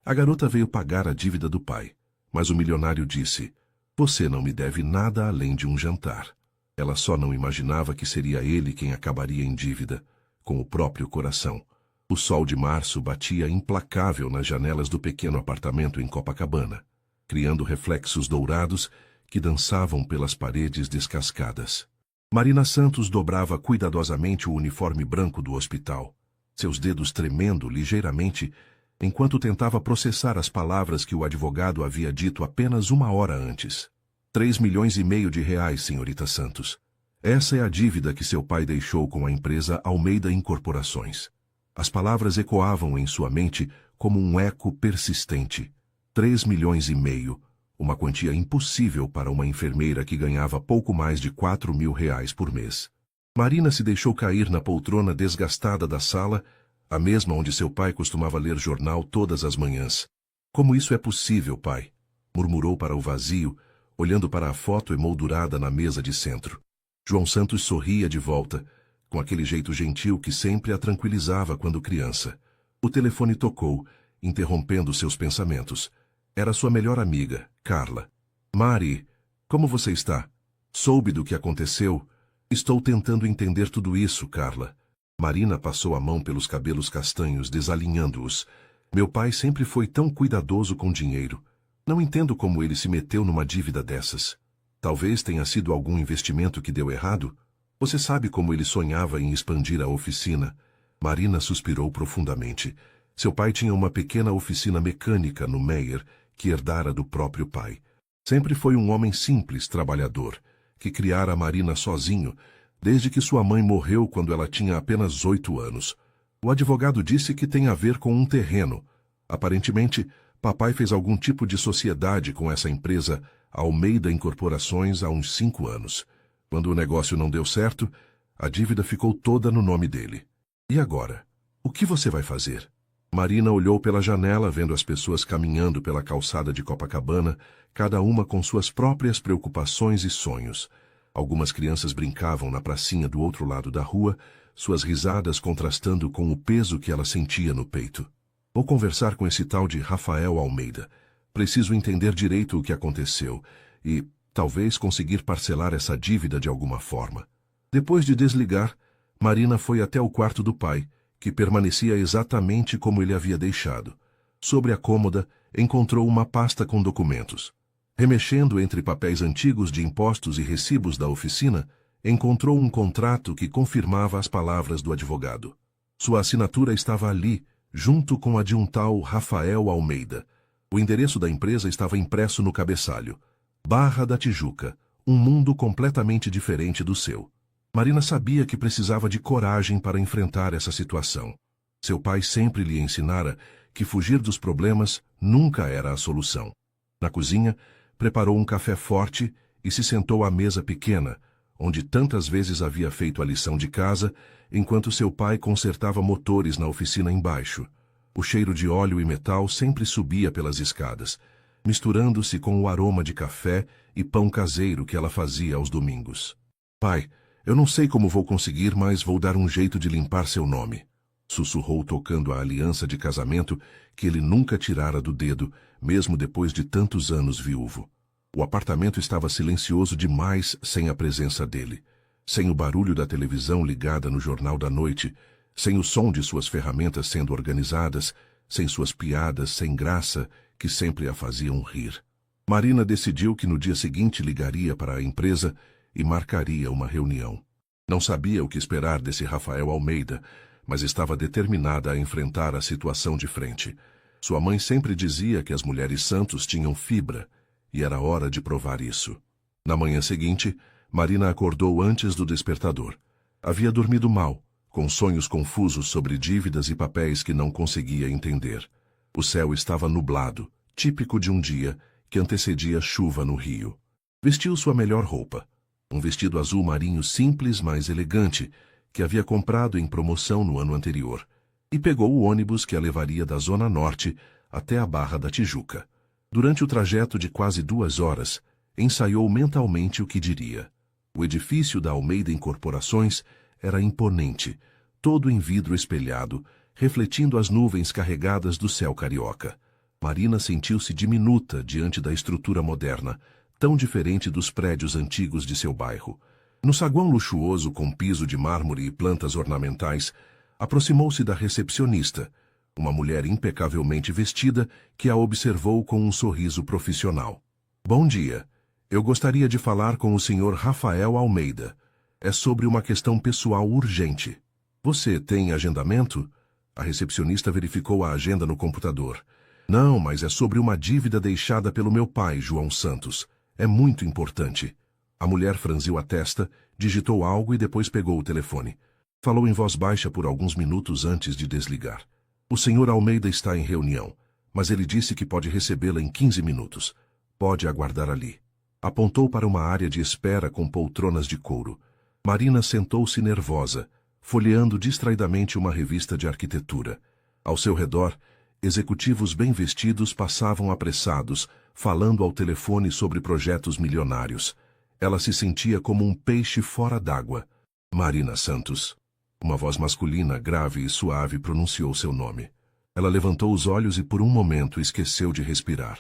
A garota veio pagar a dívida do pai, mas o milionário disse: "Você não me deve nada além de um jantar." Ela só não imaginava que seria ele quem acabaria em dívida, com o próprio coração. O sol de março batia implacável nas janelas do pequeno apartamento em Copacabana, criando reflexos dourados que dançavam pelas paredes descascadas. Marina Santos dobrava cuidadosamente o uniforme branco do hospital, seus dedos tremendo ligeiramente, enquanto tentava processar as palavras que o advogado havia dito apenas 1 hora antes. 3,5 milhões de reais, senhorita Santos. Essa é a dívida que seu pai deixou com a empresa Almeida Incorporações. As palavras ecoavam em sua mente como um eco persistente. 3,5 milhões, uma quantia impossível para uma enfermeira que ganhava pouco mais de 4.000 reais por mês. Marina se deixou cair na poltrona desgastada da sala, a mesma onde seu pai costumava ler jornal todas as manhãs. "Como isso é possível, pai?" murmurou para o vazio, olhando para a foto emoldurada na mesa de centro. João Santos sorria de volta, com aquele jeito gentil que sempre a tranquilizava quando criança. O telefone tocou, interrompendo seus pensamentos. Era sua melhor amiga, Carla. "Mari, como você está? Soube do que aconteceu? Estou tentando entender tudo isso, Carla." Marina passou a mão pelos cabelos castanhos, desalinhando-os. "Meu pai sempre foi tão cuidadoso com dinheiro. Não entendo como ele se meteu numa dívida dessas. Talvez tenha sido algum investimento que deu errado? Você sabe como ele sonhava em expandir a oficina?" Marina suspirou profundamente. Seu pai tinha uma pequena oficina mecânica no Meier, que herdara do próprio pai. Sempre foi um homem simples, trabalhador, que criara a Marina sozinho, desde que sua mãe morreu quando ela tinha apenas 8 anos. O advogado disse que tem a ver com um terreno. Aparentemente, papai fez algum tipo de sociedade com essa empresa Almeida Incorporações há uns 5 anos. Quando o negócio não deu certo, a dívida ficou toda no nome dele. "E agora? O que você vai fazer?" Marina olhou pela janela, vendo as pessoas caminhando pela calçada de Copacabana, cada uma com suas próprias preocupações e sonhos. Algumas crianças brincavam na pracinha do outro lado da rua, suas risadas contrastando com o peso que ela sentia no peito. "Vou conversar com esse tal de Rafael Almeida. Preciso entender direito o que aconteceu e, talvez, conseguir parcelar essa dívida de alguma forma." Depois de desligar, Marina foi até o quarto do pai, que permanecia exatamente como ele havia deixado. Sobre a cômoda, encontrou uma pasta com documentos. Remexendo entre papéis antigos de impostos e recibos da oficina, encontrou um contrato que confirmava as palavras do advogado. Sua assinatura estava ali, junto com a de um tal Rafael Almeida. O endereço da empresa estava impresso no cabeçalho. Barra da Tijuca, um mundo completamente diferente do seu. Marina sabia que precisava de coragem para enfrentar essa situação. Seu pai sempre lhe ensinara que fugir dos problemas nunca era a solução. Na cozinha, preparou um café forte e se sentou à mesa pequena, onde tantas vezes havia feito a lição de casa, enquanto seu pai consertava motores na oficina embaixo. O cheiro de óleo e metal sempre subia pelas escadas, misturando-se com o aroma de café e pão caseiro que ela fazia aos domingos. "Pai, eu não sei como vou conseguir, mas vou dar um jeito de limpar seu nome", sussurrou tocando a aliança de casamento que ele nunca tirara do dedo, mesmo depois de tantos anos viúvo. O apartamento estava silencioso demais sem a presença dele, sem o barulho da televisão ligada no jornal da noite, sem o som de suas ferramentas sendo organizadas, sem suas piadas sem graça que sempre a faziam rir. Marina decidiu que no dia seguinte ligaria para a empresa e marcaria uma reunião. Não sabia o que esperar desse Rafael Almeida, mas estava determinada a enfrentar a situação de frente. Sua mãe sempre dizia que as mulheres Santos tinham fibra, e era hora de provar isso. Na manhã seguinte, Marina acordou antes do despertador. Havia dormido mal, com sonhos confusos sobre dívidas e papéis que não conseguia entender. O céu estava nublado, típico de um dia que antecedia chuva no Rio. Vestiu sua melhor roupa, um vestido azul marinho simples, mas elegante, que havia comprado em promoção no ano anterior, e pegou o ônibus que a levaria da Zona Norte até a Barra da Tijuca. Durante o trajeto de quase 2 horas, ensaiou mentalmente o que diria. O edifício da Almeida Incorporações era imponente, todo em vidro espelhado, refletindo as nuvens carregadas do céu carioca. Marina sentiu-se diminuta diante da estrutura moderna, tão diferente dos prédios antigos de seu bairro. No saguão luxuoso com piso de mármore e plantas ornamentais, aproximou-se da recepcionista, uma mulher impecavelmente vestida que a observou com um sorriso profissional. Bom dia. Eu gostaria de falar com o Sr. Rafael Almeida. É sobre uma questão pessoal urgente. Você tem agendamento? A recepcionista verificou a agenda no computador. Não, mas é sobre uma dívida deixada pelo meu pai, João Santos. É muito importante. A mulher franziu a testa, digitou algo e depois pegou o telefone. Falou em voz baixa por alguns minutos antes de desligar. O Sr. Almeida está em reunião, mas ele disse que pode recebê-la em 15 minutos. Pode aguardar ali. Apontou para uma área de espera com poltronas de couro. Marina sentou-se nervosa, folheando distraidamente uma revista de arquitetura. Ao seu redor, executivos bem vestidos passavam apressados, falando ao telefone sobre projetos milionários. Ela se sentia como um peixe fora d'água. Marina Santos. Uma voz masculina, grave e suave, pronunciou seu nome. Ela levantou os olhos e por um momento esqueceu de respirar.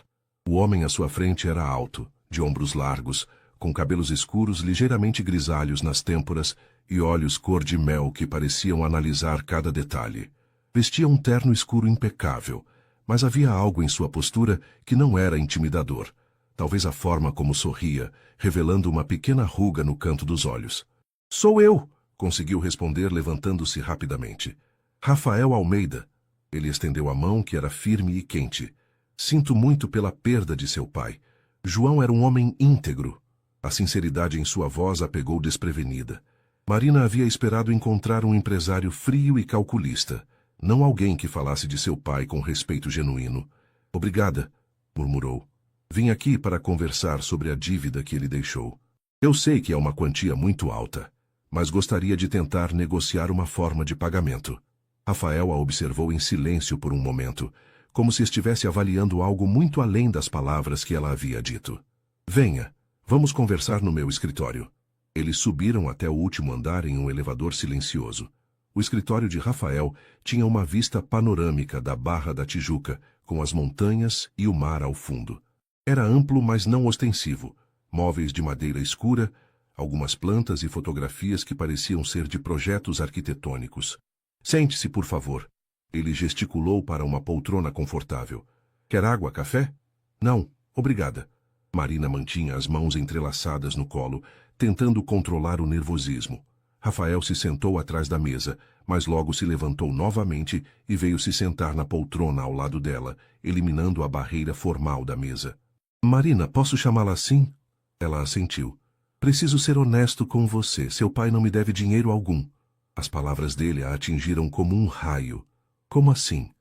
O homem à sua frente era alto, de ombros largos, com cabelos escuros ligeiramente grisalhos nas têmporas e olhos cor de mel que pareciam analisar cada detalhe. Vestia um terno escuro impecável, mas havia algo em sua postura que não era intimidador. Talvez a forma como sorria, revelando uma pequena ruga no canto dos olhos. Sou eu, conseguiu responder levantando-se rapidamente. Rafael Almeida. Ele estendeu a mão que era firme e quente. Sinto muito pela perda de seu pai. João era um homem íntegro. A sinceridade em sua voz a pegou desprevenida. Marina havia esperado encontrar um empresário frio e calculista, não alguém que falasse de seu pai com respeito genuíno. Obrigada, murmurou. Vim aqui para conversar sobre a dívida que ele deixou. Eu sei que é uma quantia muito alta, mas gostaria de tentar negociar uma forma de pagamento. Rafael a observou em silêncio por um momento, como se estivesse avaliando algo muito além das palavras que ela havia dito. Venha, vamos conversar no meu escritório. Eles subiram até o último andar em um elevador silencioso. O escritório de Rafael tinha uma vista panorâmica da Barra da Tijuca, com as montanhas e o mar ao fundo. Era amplo, mas não ostensivo. Móveis de madeira escura, algumas plantas e fotografias que pareciam ser de projetos arquitetônicos. Sente-se, por favor. Ele gesticulou para uma poltrona confortável. Quer água, café? Não, obrigada. Marina mantinha as mãos entrelaçadas no colo, tentando controlar o nervosismo. Rafael se sentou atrás da mesa, mas logo se levantou novamente e veio se sentar na poltrona ao lado dela, eliminando a barreira formal da mesa. Marina, posso chamá-la assim? Ela assentiu. Preciso ser honesto com você. Seu pai não me deve dinheiro algum. As palavras dele a atingiram como um raio. Como assim?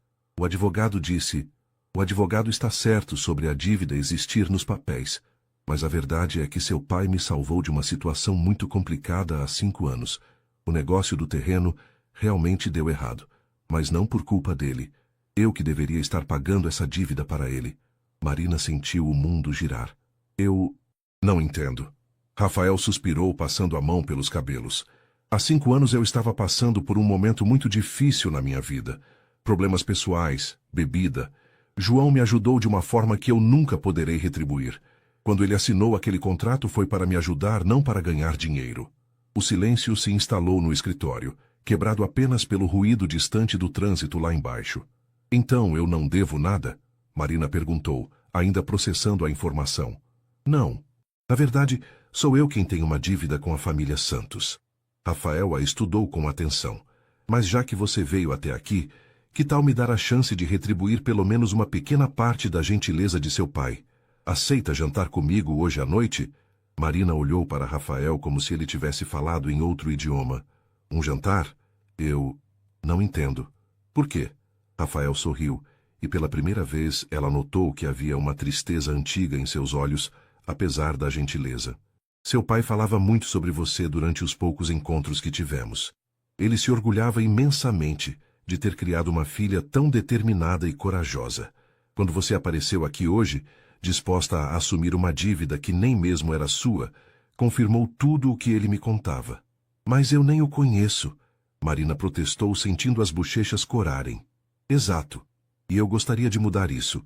O advogado disse... O advogado está certo sobre a dívida existir nos papéis, mas a verdade é que seu pai me salvou de uma situação muito complicada há 5 anos. O negócio do terreno realmente deu errado, mas não por culpa dele. Eu que deveria estar pagando essa dívida para ele. Marina sentiu o mundo girar. Eu... não entendo. Rafael suspirou, passando a mão pelos cabelos. Há 5 anos eu estava passando por um momento muito difícil na minha vida. Problemas pessoais, bebida. João me ajudou de uma forma que eu nunca poderei retribuir. Quando ele assinou aquele contrato foi para me ajudar, não para ganhar dinheiro. O silêncio se instalou no escritório, quebrado apenas pelo ruído distante do trânsito lá embaixo. Então eu não devo nada? Marina perguntou, ainda processando a informação. Não. Na verdade, sou eu quem tem uma dívida com a família Santos. Rafael a estudou com atenção. Mas já que você veio até aqui, que tal me dar a chance de retribuir pelo menos uma pequena parte da gentileza de seu pai? Aceita jantar comigo hoje à noite? Marina olhou para Rafael como se ele tivesse falado em outro idioma. Um jantar? Eu... não entendo. Por quê? Rafael sorriu, e pela primeira vez ela notou que havia uma tristeza antiga em seus olhos, apesar da gentileza. Seu pai falava muito sobre você durante os poucos encontros que tivemos. Ele se orgulhava imensamente de ter criado uma filha tão determinada e corajosa. Quando você apareceu aqui hoje, disposta a assumir uma dívida que nem mesmo era sua, confirmou tudo o que ele me contava. Mas eu nem o conheço, Marina protestou, sentindo as bochechas corarem. Exato. E eu gostaria de mudar isso.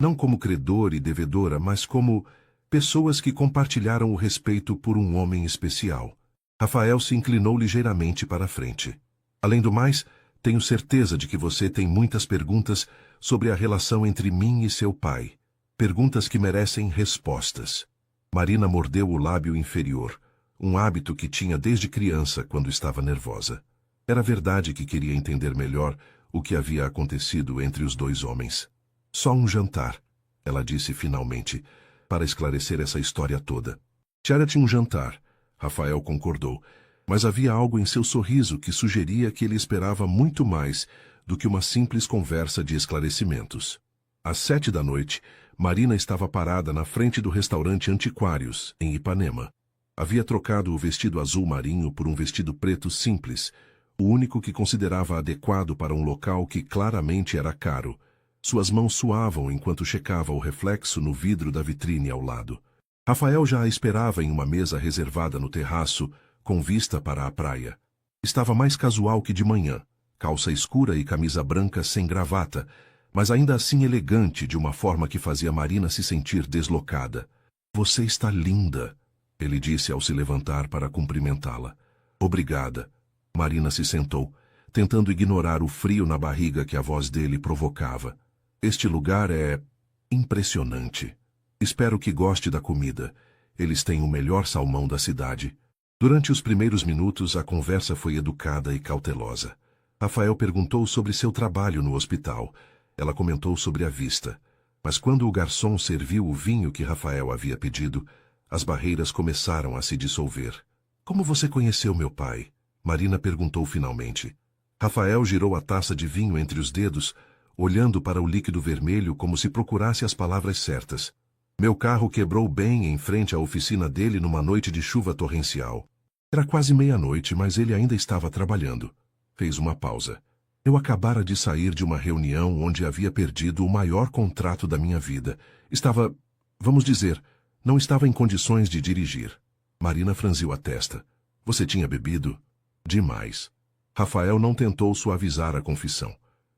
Não como credor e devedora, mas como pessoas que compartilharam o respeito por um homem especial. Rafael se inclinou ligeiramente para a frente. Além do mais, tenho certeza de que você tem muitas perguntas sobre a relação entre mim e seu pai. Perguntas que merecem respostas. Marina mordeu o lábio inferior, um hábito que tinha desde criança quando estava nervosa. Era verdade que queria entender melhor o que havia acontecido entre os dois homens. Só um jantar, ela disse finalmente, para esclarecer essa história toda. Charity, um jantar, Rafael concordou, mas havia algo em seu sorriso que sugeria que ele esperava muito mais do que uma simples conversa de esclarecimentos. Às 7 da noite, Marina estava parada na frente do restaurante Antiquários, em Ipanema. Havia trocado o vestido azul marinho por um vestido preto simples, o único que considerava adequado para um local que claramente era caro. Suas mãos suavam enquanto checava o reflexo no vidro da vitrine ao lado. Rafael já a esperava em uma mesa reservada no terraço, com vista para a praia. Estava mais casual que de manhã, calça escura e camisa branca sem gravata, mas ainda assim elegante de uma forma que fazia Marina se sentir deslocada. "Você está linda", ele disse ao se levantar para cumprimentá-la. "Obrigada." Marina se sentou, tentando ignorar o frio na barriga que a voz dele provocava. "Este lugar é impressionante. Espero que goste da comida. Eles têm o melhor salmão da cidade." Durante os primeiros minutos, a conversa foi educada e cautelosa. Rafael perguntou sobre seu trabalho no hospital. Ela comentou sobre a vista. Mas quando o garçom serviu o vinho que Rafael havia pedido, as barreiras começaram a se dissolver. "Como você conheceu meu pai?" Marina perguntou finalmente. Rafael girou a taça de vinho entre os dedos, olhando para o líquido vermelho como se procurasse as palavras certas. "Meu carro quebrou bem em frente à oficina dele numa noite de chuva torrencial. Era quase meia-noite, mas ele ainda estava trabalhando." Fez uma pausa. "Eu acabara de sair de uma reunião onde havia perdido o maior contrato da minha vida. Estava, vamos dizer, não estava em condições de dirigir." Marina franziu a testa. "Você tinha bebido?" "Demais." Rafael não tentou suavizar a confissão.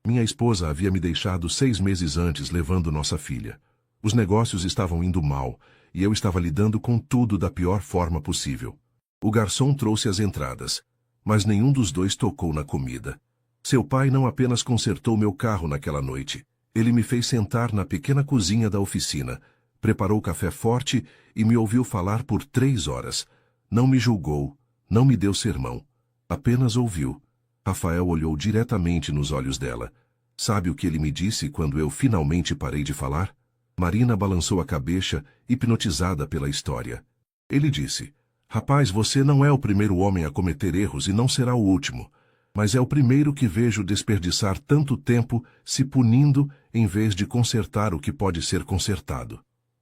"Minha esposa havia me deixado 6 meses antes levando nossa filha. Os negócios estavam indo mal e eu estava lidando com tudo da pior forma possível." O garçom trouxe as entradas, mas nenhum dos dois tocou na comida. "Seu pai não apenas consertou meu carro naquela noite. Ele me fez sentar na pequena cozinha da oficina, preparou café forte e me ouviu falar por 3 horas. Não me julgou, não me deu sermão. Apenas ouviu." Rafael olhou diretamente nos olhos dela. "Sabe o que ele me disse quando eu finalmente parei de falar?" Marina balançou a cabeça, hipnotizada pela história. Ele disse: "Rapaz, você não é o primeiro homem a cometer erros e não será o último. Mas é o primeiro que vejo desperdiçar tanto tempo se punindo em vez de consertar o que pode ser consertado."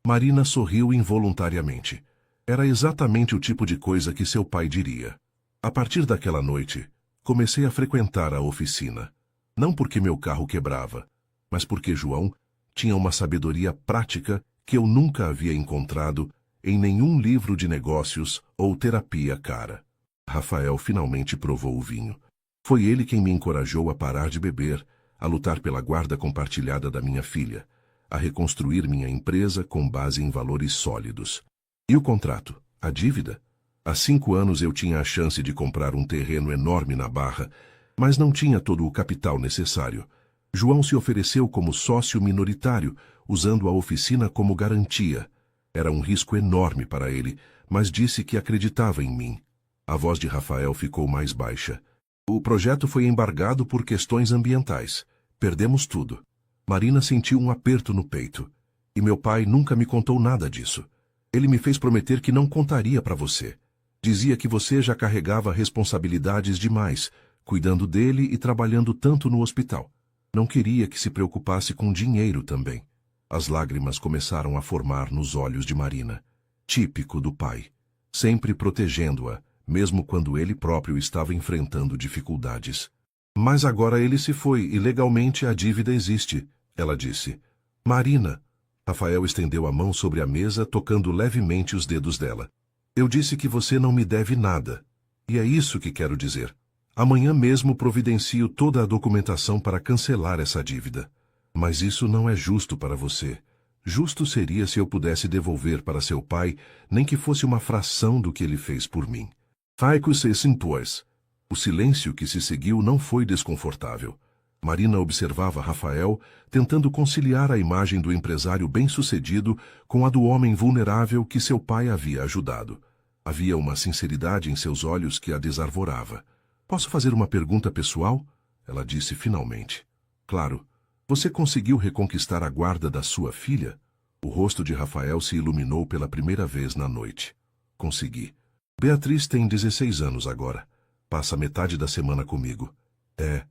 Marina sorriu involuntariamente. Era exatamente o tipo de coisa que seu pai diria. A partir daquela noite, comecei a frequentar a oficina. Não porque meu carro quebrava, mas porque João tinha uma sabedoria prática que eu nunca havia encontrado em nenhum livro de negócios ou terapia cara. Rafael finalmente provou o vinho. Foi ele quem me encorajou a parar de beber, a lutar pela guarda compartilhada da minha filha, a reconstruir minha empresa com base em valores sólidos. E o contrato? A dívida? Há 5 anos eu tinha a chance de comprar um terreno enorme na Barra, mas não tinha todo o capital necessário. João se ofereceu como sócio minoritário, usando a oficina como garantia. Era um risco enorme para ele, mas disse que acreditava em mim. A voz de Rafael ficou mais baixa. "O projeto foi embargado por questões ambientais. Perdemos tudo." Marina sentiu um aperto no peito. "E meu pai nunca me contou nada disso. Ele me fez prometer que não contaria para você. Dizia que você já carregava responsabilidades demais, cuidando dele e trabalhando tanto no hospital. Não queria que se preocupasse com dinheiro também." As lágrimas começaram a formar nos olhos de Marina. Típico do pai. Sempre protegendo-a, mesmo quando ele próprio estava enfrentando dificuldades. "Mas agora ele se foi e legalmente a dívida existe", ela disse. "Marina." Rafael estendeu a mão sobre a mesa, tocando levemente os dedos dela. "Eu disse que você não me deve nada. E é isso que quero dizer. Amanhã mesmo providencio toda a documentação para cancelar essa dívida. Mas isso não é justo para você. Justo seria se eu pudesse devolver para seu pai, nem que fosse uma fração do que ele fez por mim. Faico se impôs. O silêncio que se seguiu não foi desconfortável. Marina observava Rafael, tentando conciliar a imagem do empresário bem-sucedido com a do homem vulnerável que seu pai havia ajudado. Havia uma sinceridade em seus olhos que a desarvorava. Posso fazer uma pergunta pessoal? Ela disse finalmente. Claro. Você conseguiu reconquistar a guarda da sua filha? O rosto de Rafael se iluminou pela primeira vez na noite. Consegui. Beatriz tem 16 anos agora. Passa metade da semana comigo. É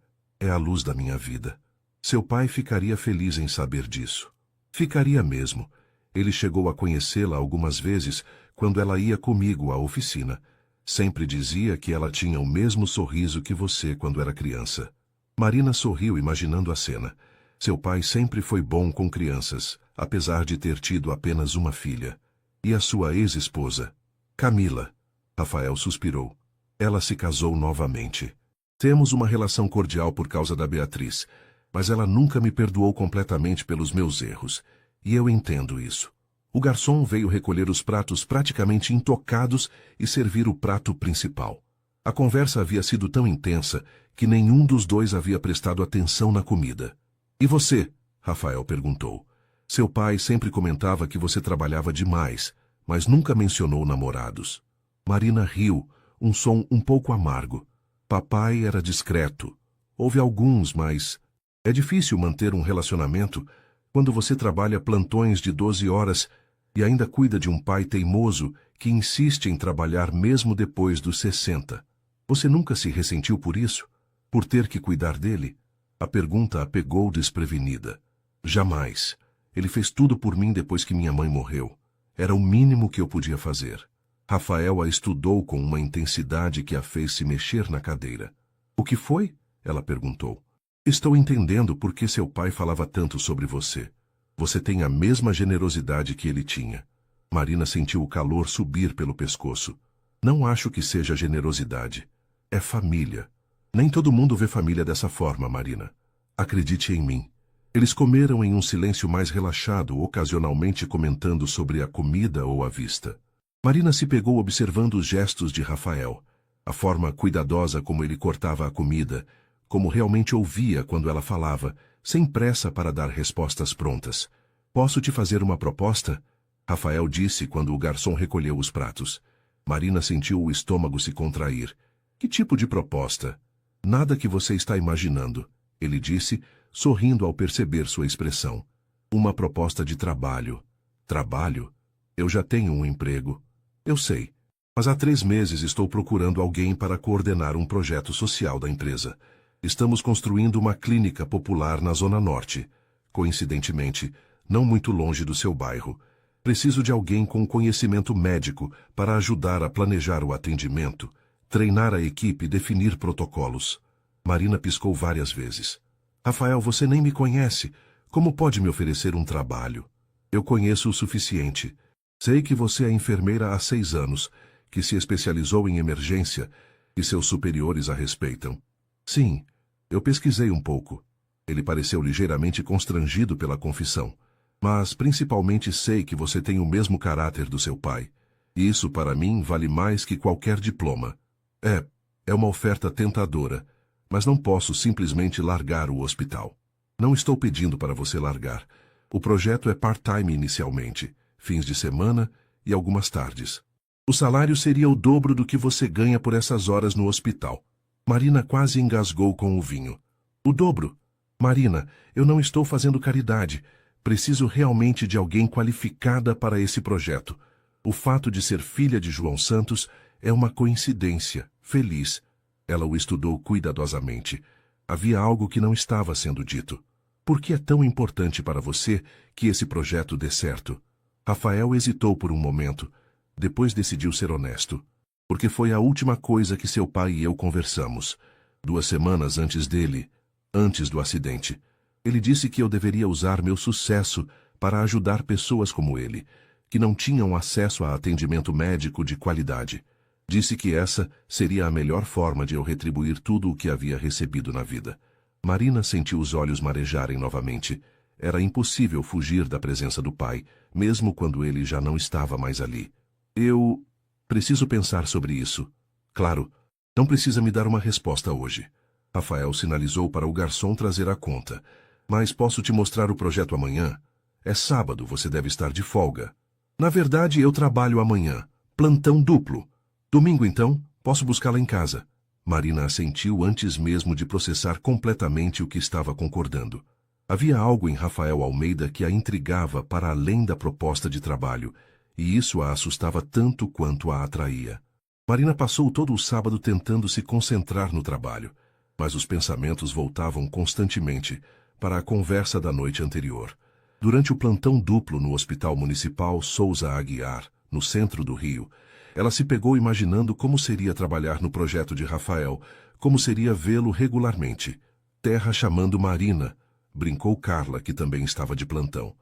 a luz da minha vida. Seu pai ficaria feliz em saber disso. Ficaria mesmo. Ele chegou a conhecê-la algumas vezes quando ela ia comigo à oficina. Sempre dizia que ela tinha o mesmo sorriso que você quando era criança. Marina sorriu imaginando a cena. Seu pai sempre foi bom com crianças, apesar de ter tido apenas uma filha. E a sua ex-esposa? Camila. Rafael suspirou. Ela se casou novamente. Temos uma relação cordial por causa da Beatriz, mas ela nunca me perdoou completamente pelos meus erros, e eu entendo isso. O garçom veio recolher os pratos praticamente intocados e servir o prato principal. A conversa havia sido tão intensa que nenhum dos dois havia prestado atenção na comida. E você? Rafael perguntou. Seu pai sempre comentava que você trabalhava demais, mas nunca mencionou namorados. Marina riu, um som um pouco amargo. Papai era discreto. Houve alguns, mas é difícil manter um relacionamento quando você trabalha plantões de 12 horas e ainda cuida de um pai teimoso que insiste em trabalhar mesmo depois dos 60. Você nunca se ressentiu por isso? Por ter que cuidar dele? A pergunta a pegou desprevenida. Jamais. Ele fez tudo por mim depois que minha mãe morreu. Era o mínimo que eu podia fazer. Rafael a estudou com uma intensidade que a fez se mexer na cadeira. O que foi? Ela perguntou. Estou entendendo por que seu pai falava tanto sobre você. Você tem a mesma generosidade que ele tinha. Marina sentiu o calor subir pelo pescoço. Não acho que seja generosidade. É família. Nem todo mundo vê família dessa forma, Marina. Acredite em mim. Eles comeram em um silêncio mais relaxado, ocasionalmente comentando sobre a comida ou a vista. Marina se pegou observando os gestos de Rafael, a forma cuidadosa como ele cortava a comida, como realmente ouvia quando ela falava, sem pressa para dar respostas prontas. Posso te fazer uma proposta? Rafael disse quando o garçom recolheu os pratos. Marina sentiu o estômago se contrair. Que tipo de proposta? Nada que você está imaginando, ele disse, sorrindo ao perceber sua expressão. Uma proposta de trabalho. Trabalho? Eu já tenho um emprego. Eu sei, mas há 3 meses estou procurando alguém para coordenar um projeto social da empresa. Estamos construindo uma clínica popular na Zona Norte. Coincidentemente, não muito longe do seu bairro. Preciso de alguém com conhecimento médico para ajudar a planejar o atendimento, treinar a equipe e definir protocolos. Marina piscou várias vezes. Rafael, você nem me conhece. Como pode me oferecer um trabalho? Eu conheço o suficiente. Sei que você é enfermeira há 6 anos, que se especializou em emergência e seus superiores a respeitam. Sim, eu pesquisei um pouco. Ele pareceu ligeiramente constrangido pela confissão. Mas principalmente sei que você tem o mesmo caráter do seu pai. E isso para mim vale mais que qualquer diploma. É uma oferta tentadora, mas não posso simplesmente largar o hospital. Não estou pedindo para você largar. O projeto é part-time inicialmente, fins de semana e algumas tardes. O salário seria o dobro do que você ganha por essas horas no hospital. Marina quase engasgou com o vinho. O dobro? Marina, eu não estou fazendo caridade. Preciso realmente de alguém qualificada para esse projeto. O fato de ser filha de João Santos é uma coincidência. Feliz. Ela o estudou cuidadosamente. Havia algo que não estava sendo dito. Por que é tão importante para você que esse projeto dê certo? Rafael hesitou por um momento. Depois decidiu ser honesto. Porque foi a última coisa que seu pai e eu conversamos. 2 semanas antes do acidente. Ele disse que eu deveria usar meu sucesso para ajudar pessoas como ele, que não tinham acesso a atendimento médico de qualidade. Disse que essa seria a melhor forma de eu retribuir tudo o que havia recebido na vida. Marina sentiu os olhos marejarem novamente. Era impossível fugir da presença do pai, mesmo quando ele já não estava mais ali. Eu preciso pensar sobre isso. Claro, não precisa me dar uma resposta hoje. Rafael sinalizou para o garçom trazer a conta. Mas posso te mostrar o projeto amanhã? É sábado, você deve estar de folga. Na verdade, eu trabalho amanhã. Plantão duplo. Domingo, então, posso buscá-la em casa. Marina assentiu antes mesmo de processar completamente o que estava concordando. Havia algo em Rafael Almeida que a intrigava para além da proposta de trabalho, e isso a assustava tanto quanto a atraía. Marina passou todo o sábado tentando se concentrar no trabalho, mas os pensamentos voltavam constantemente para a conversa da noite anterior. Durante o plantão duplo no Hospital Municipal Souza Aguiar, no centro do Rio, ela se pegou imaginando como seria trabalhar no projeto de Rafael, como seria vê-lo regularmente. Terra chamando Marina, brincou Carla, que também estava de plantão.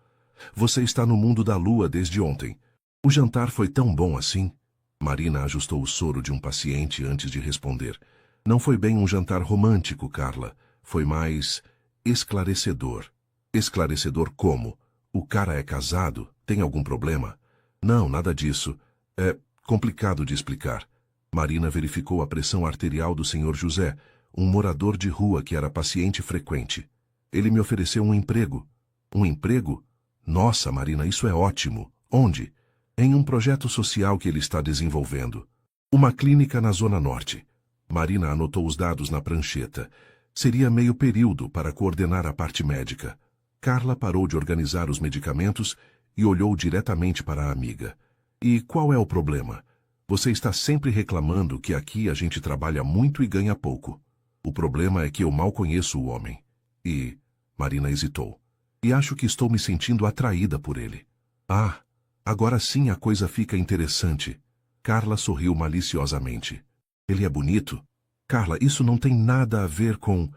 Você está no mundo da lua desde ontem. O jantar foi tão bom assim? Marina ajustou o soro de um paciente antes de responder. Não foi bem um jantar romântico, Carla. Foi mais esclarecedor. Esclarecedor como? O cara é casado? Tem algum problema? Não, nada disso. É complicado de explicar. Marina verificou a pressão arterial do Sr. José, um morador de rua que era paciente frequente. Ele me ofereceu um emprego. Um emprego? Nossa, Marina, isso é ótimo. Onde? Em um projeto social que ele está desenvolvendo. Uma clínica na Zona Norte. Marina anotou os dados na prancheta. Seria meio período para coordenar a parte médica. Carla parou de organizar os medicamentos e olhou diretamente para a amiga. E qual é o problema? Você está sempre reclamando que aqui a gente trabalha muito e ganha pouco. O problema é que eu mal conheço o homem. E... Marina hesitou. E acho que estou me sentindo atraída por ele. Ah, agora sim a coisa fica interessante. Carla sorriu maliciosamente. Ele é bonito? Carla, isso não tem nada a ver com...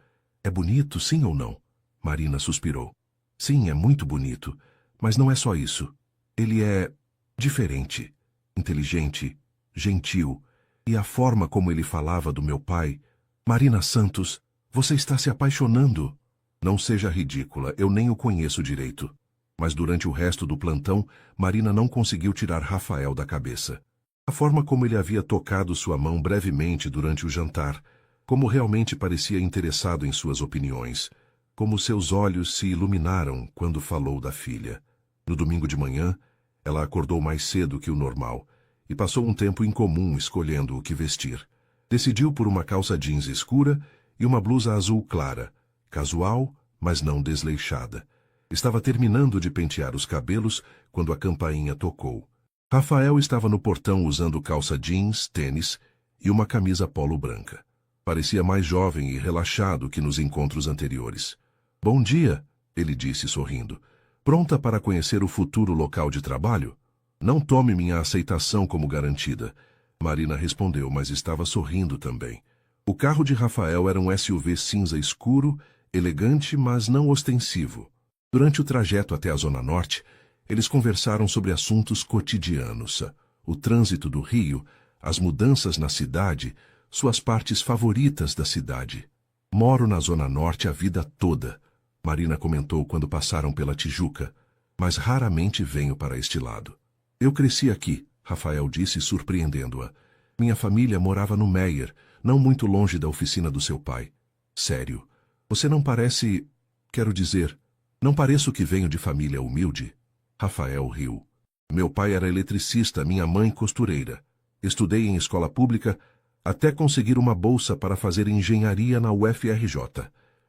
É bonito, sim ou não? Marina suspirou. Sim, é muito bonito. Mas não é só isso. Ele é... diferente. Inteligente. Gentil. E a forma como ele falava do meu pai... Marina Santos, você está se apaixonando. Não seja ridícula, eu nem o conheço direito. Mas durante o resto do plantão, Marina não conseguiu tirar Rafael da cabeça. A forma como ele havia tocado sua mão brevemente durante o jantar, como realmente parecia interessado em suas opiniões, como seus olhos se iluminaram quando falou da filha. No domingo de manhã, ela acordou mais cedo que o normal e passou um tempo incomum escolhendo o que vestir. Decidiu por uma calça jeans escura e uma blusa azul clara, casual, mas não desleixada. Estava terminando de pentear os cabelos quando a campainha tocou. Rafael estava no portão usando calça jeans, tênis e uma camisa polo branca. Parecia mais jovem e relaxado que nos encontros anteriores. Bom dia, ele disse sorrindo. Pronta para conhecer o futuro local de trabalho? Não tome minha aceitação como garantida. Marina respondeu, mas estava sorrindo também. O carro de Rafael era um SUV cinza escuro, elegante, mas não ostensivo. Durante o trajeto até a Zona Norte, eles conversaram sobre assuntos cotidianos, o trânsito do Rio, as mudanças na cidade, suas partes favoritas da cidade. Moro na Zona Norte a vida toda, Marina comentou quando passaram pela Tijuca, mas raramente venho para este lado. Eu cresci aqui, Rafael disse, surpreendendo-a. Minha família morava no Meier, não muito longe da oficina do seu pai. Sério, você não parece... Quero dizer, não pareço que venho de família humilde. Rafael riu. Meu pai era eletricista, minha mãe costureira. Estudei em escola pública até conseguir uma bolsa para fazer engenharia na UFRJ.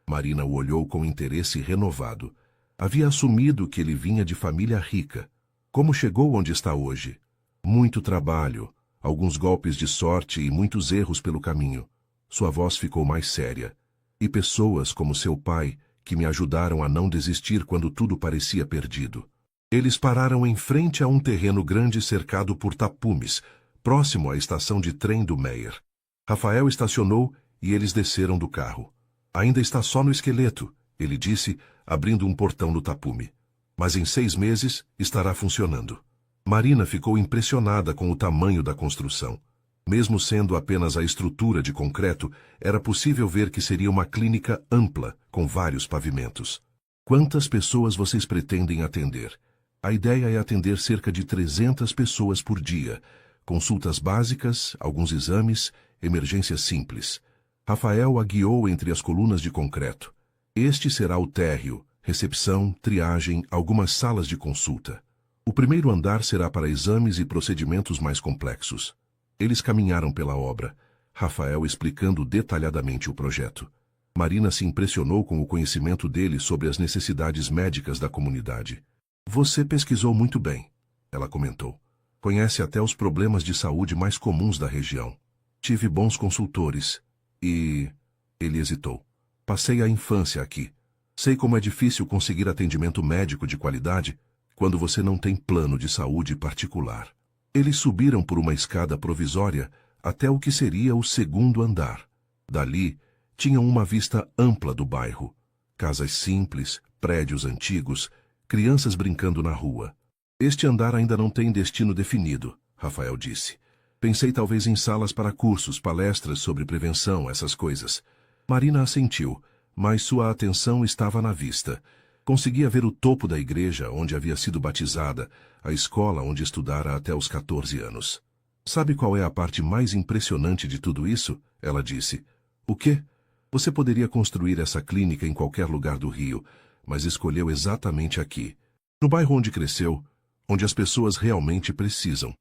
Marina o olhou com interesse renovado. Havia assumido que ele vinha de família rica. Como chegou onde está hoje? Muito trabalho, alguns golpes de sorte e muitos erros pelo caminho. Sua voz ficou mais séria. E pessoas como seu pai, que me ajudaram a não desistir quando tudo parecia perdido. Eles pararam em frente a um terreno grande cercado por tapumes, próximo à estação de trem do Meier. Rafael estacionou e eles desceram do carro. Ainda está só no esqueleto, ele disse, abrindo um portão no tapume. Mas em 6 meses estará funcionando. Marina ficou impressionada com o tamanho da construção. Mesmo sendo apenas a estrutura de concreto, era possível ver que seria uma clínica ampla, com vários pavimentos. Quantas pessoas vocês pretendem atender? A ideia é atender cerca de 300 pessoas por dia. Consultas básicas, alguns exames, emergências simples. Rafael a guiou entre as colunas de concreto. Este será o térreo, recepção, triagem, algumas salas de consulta. O primeiro andar será para exames e procedimentos mais complexos. Eles caminharam pela obra, Rafael explicando detalhadamente o projeto. Marina se impressionou com o conhecimento dele sobre as necessidades médicas da comunidade. Você pesquisou muito bem, ela comentou. Conhece até os problemas de saúde mais comuns da região. Tive bons consultores e... Ele hesitou. Passei a infância aqui. Sei como é difícil conseguir atendimento médico de qualidade quando você não tem plano de saúde particular. Eles subiram por uma escada provisória até o que seria o segundo andar. Dali, tinham uma vista ampla do bairro. Casas simples, prédios antigos, crianças brincando na rua. Este andar ainda não tem destino definido, Rafael disse. Pensei talvez em salas para cursos, palestras sobre prevenção, essas coisas. Marina assentiu, mas sua atenção estava na vista. Conseguia ver o topo da igreja onde havia sido batizada, a escola onde estudara até os 14 anos. Sabe qual é a parte mais impressionante de tudo isso? Ela disse. O quê? Você poderia construir essa clínica em qualquer lugar do Rio, mas escolheu exatamente aqui, no bairro onde cresceu, onde as pessoas realmente precisam.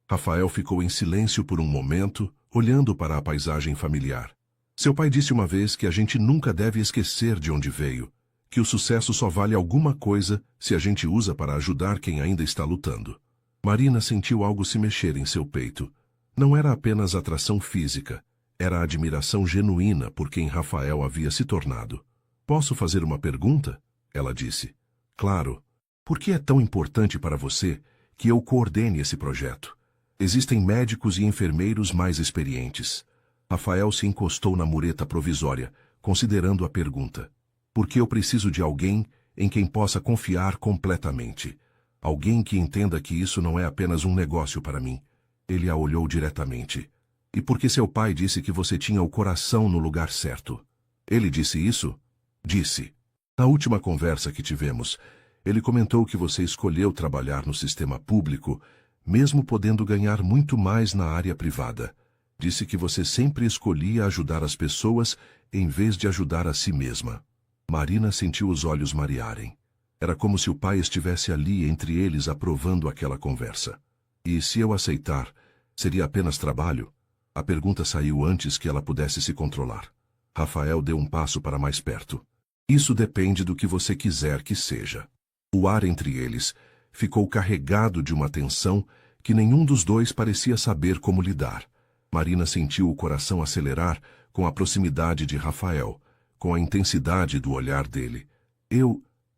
Rafael ficou em silêncio por um momento, olhando para a paisagem familiar. Seu pai disse uma vez que a gente nunca deve esquecer de onde veio, que o sucesso só vale alguma coisa se a gente usa para ajudar quem ainda está lutando. Marina sentiu algo se mexer em seu peito. Não era apenas atração física, era a admiração genuína por quem Rafael havia se tornado. Posso fazer uma pergunta? Ela disse. Claro. Por que é tão importante para você que eu coordene esse projeto? Existem médicos e enfermeiros mais experientes. Rafael se encostou na mureta provisória, considerando a pergunta. Porque eu preciso de alguém em quem possa confiar completamente. Alguém que entenda que isso não é apenas um negócio para mim. Ele a olhou diretamente. E porque seu pai disse que você tinha o coração no lugar certo. Ele disse isso? Disse. Na última conversa que tivemos, ele comentou que você escolheu trabalhar no sistema público, mesmo podendo ganhar muito mais na área privada. Disse que você sempre escolhia ajudar as pessoas em vez de ajudar a si mesma. Marina sentiu os olhos marearem. Era como se o pai estivesse ali entre eles aprovando aquela conversa. E se eu aceitar, seria apenas trabalho? A pergunta saiu antes que ela pudesse se controlar. Rafael deu um passo para mais perto. Isso depende do que você quiser que seja. O ar entre eles ficou carregado de uma tensão que nenhum dos dois parecia saber como lidar. Marina sentiu o coração acelerar com a proximidade de Rafael, com a intensidade do olhar dele.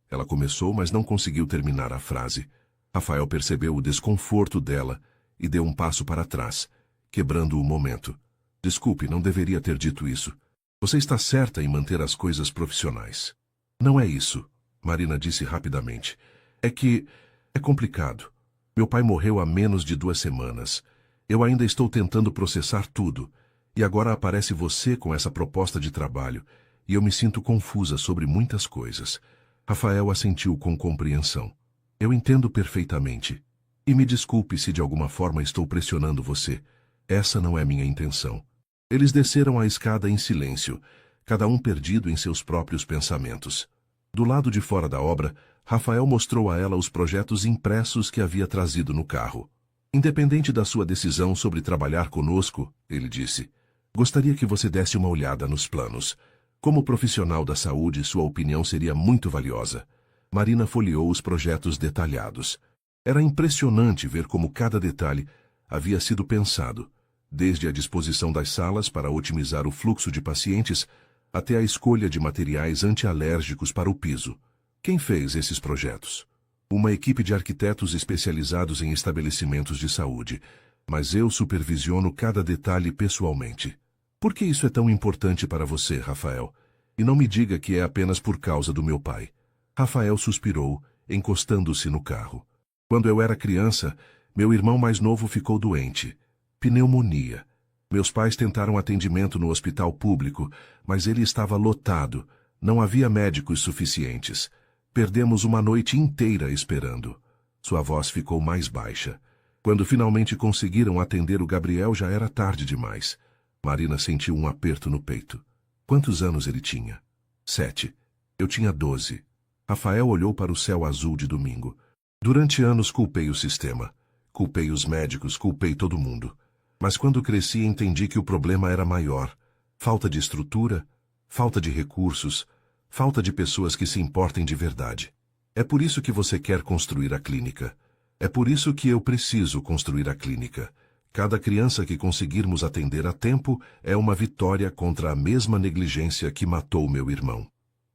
Ela começou, mas não conseguiu terminar a frase. Rafael percebeu o desconforto dela e deu um passo para trás, quebrando o momento. Desculpe, não deveria ter dito isso. Você está certa em manter as coisas profissionais. Não é isso, Marina disse rapidamente. É que é complicado. Meu pai morreu há menos de 2 semanas. Eu ainda estou tentando processar tudo. E agora aparece você com essa proposta de trabalho. E eu me sinto confusa sobre muitas coisas. Rafael assentiu com compreensão. Eu entendo perfeitamente. E me desculpe se de alguma forma estou pressionando você. Essa não é minha intenção. Eles desceram a escada em silêncio, cada um perdido em seus próprios pensamentos. Do lado de fora da obra, Rafael mostrou a ela os projetos impressos que havia trazido no carro. Independente da sua decisão sobre trabalhar conosco, ele disse, gostaria que você desse uma olhada nos planos. Como profissional da saúde, sua opinião seria muito valiosa. Marina folheou os projetos detalhados. Era impressionante ver como cada detalhe havia sido pensado, desde a disposição das salas para otimizar o fluxo de pacientes até a escolha de materiais antialérgicos para o piso. Quem fez esses projetos? Uma equipe de arquitetos especializados em estabelecimentos de saúde, mas eu supervisiono cada detalhe pessoalmente. Por que isso é tão importante para você, Rafael? E não me diga que é apenas por causa do meu pai. Rafael suspirou, encostando-se no carro. Quando eu era criança, meu irmão mais novo ficou doente. Pneumonia. Meus pais tentaram atendimento no hospital público, mas ele estava lotado. Não havia médicos suficientes. Perdemos uma noite inteira esperando. Sua voz ficou mais baixa. Quando finalmente conseguiram atender o Gabriel, já era tarde demais. Marina sentiu um aperto no peito. Quantos anos ele tinha? 7. Eu tinha 12. Rafael olhou para o céu azul de domingo. Durante anos culpei o sistema. Culpei os médicos, culpei todo mundo. Mas quando cresci entendi que o problema era maior. Falta de estrutura, falta de recursos, falta de pessoas que se importem de verdade. É por isso que você quer construir a clínica. É por isso que eu preciso construir a clínica. Cada criança que conseguirmos atender a tempo é uma vitória contra a mesma negligência que matou meu irmão.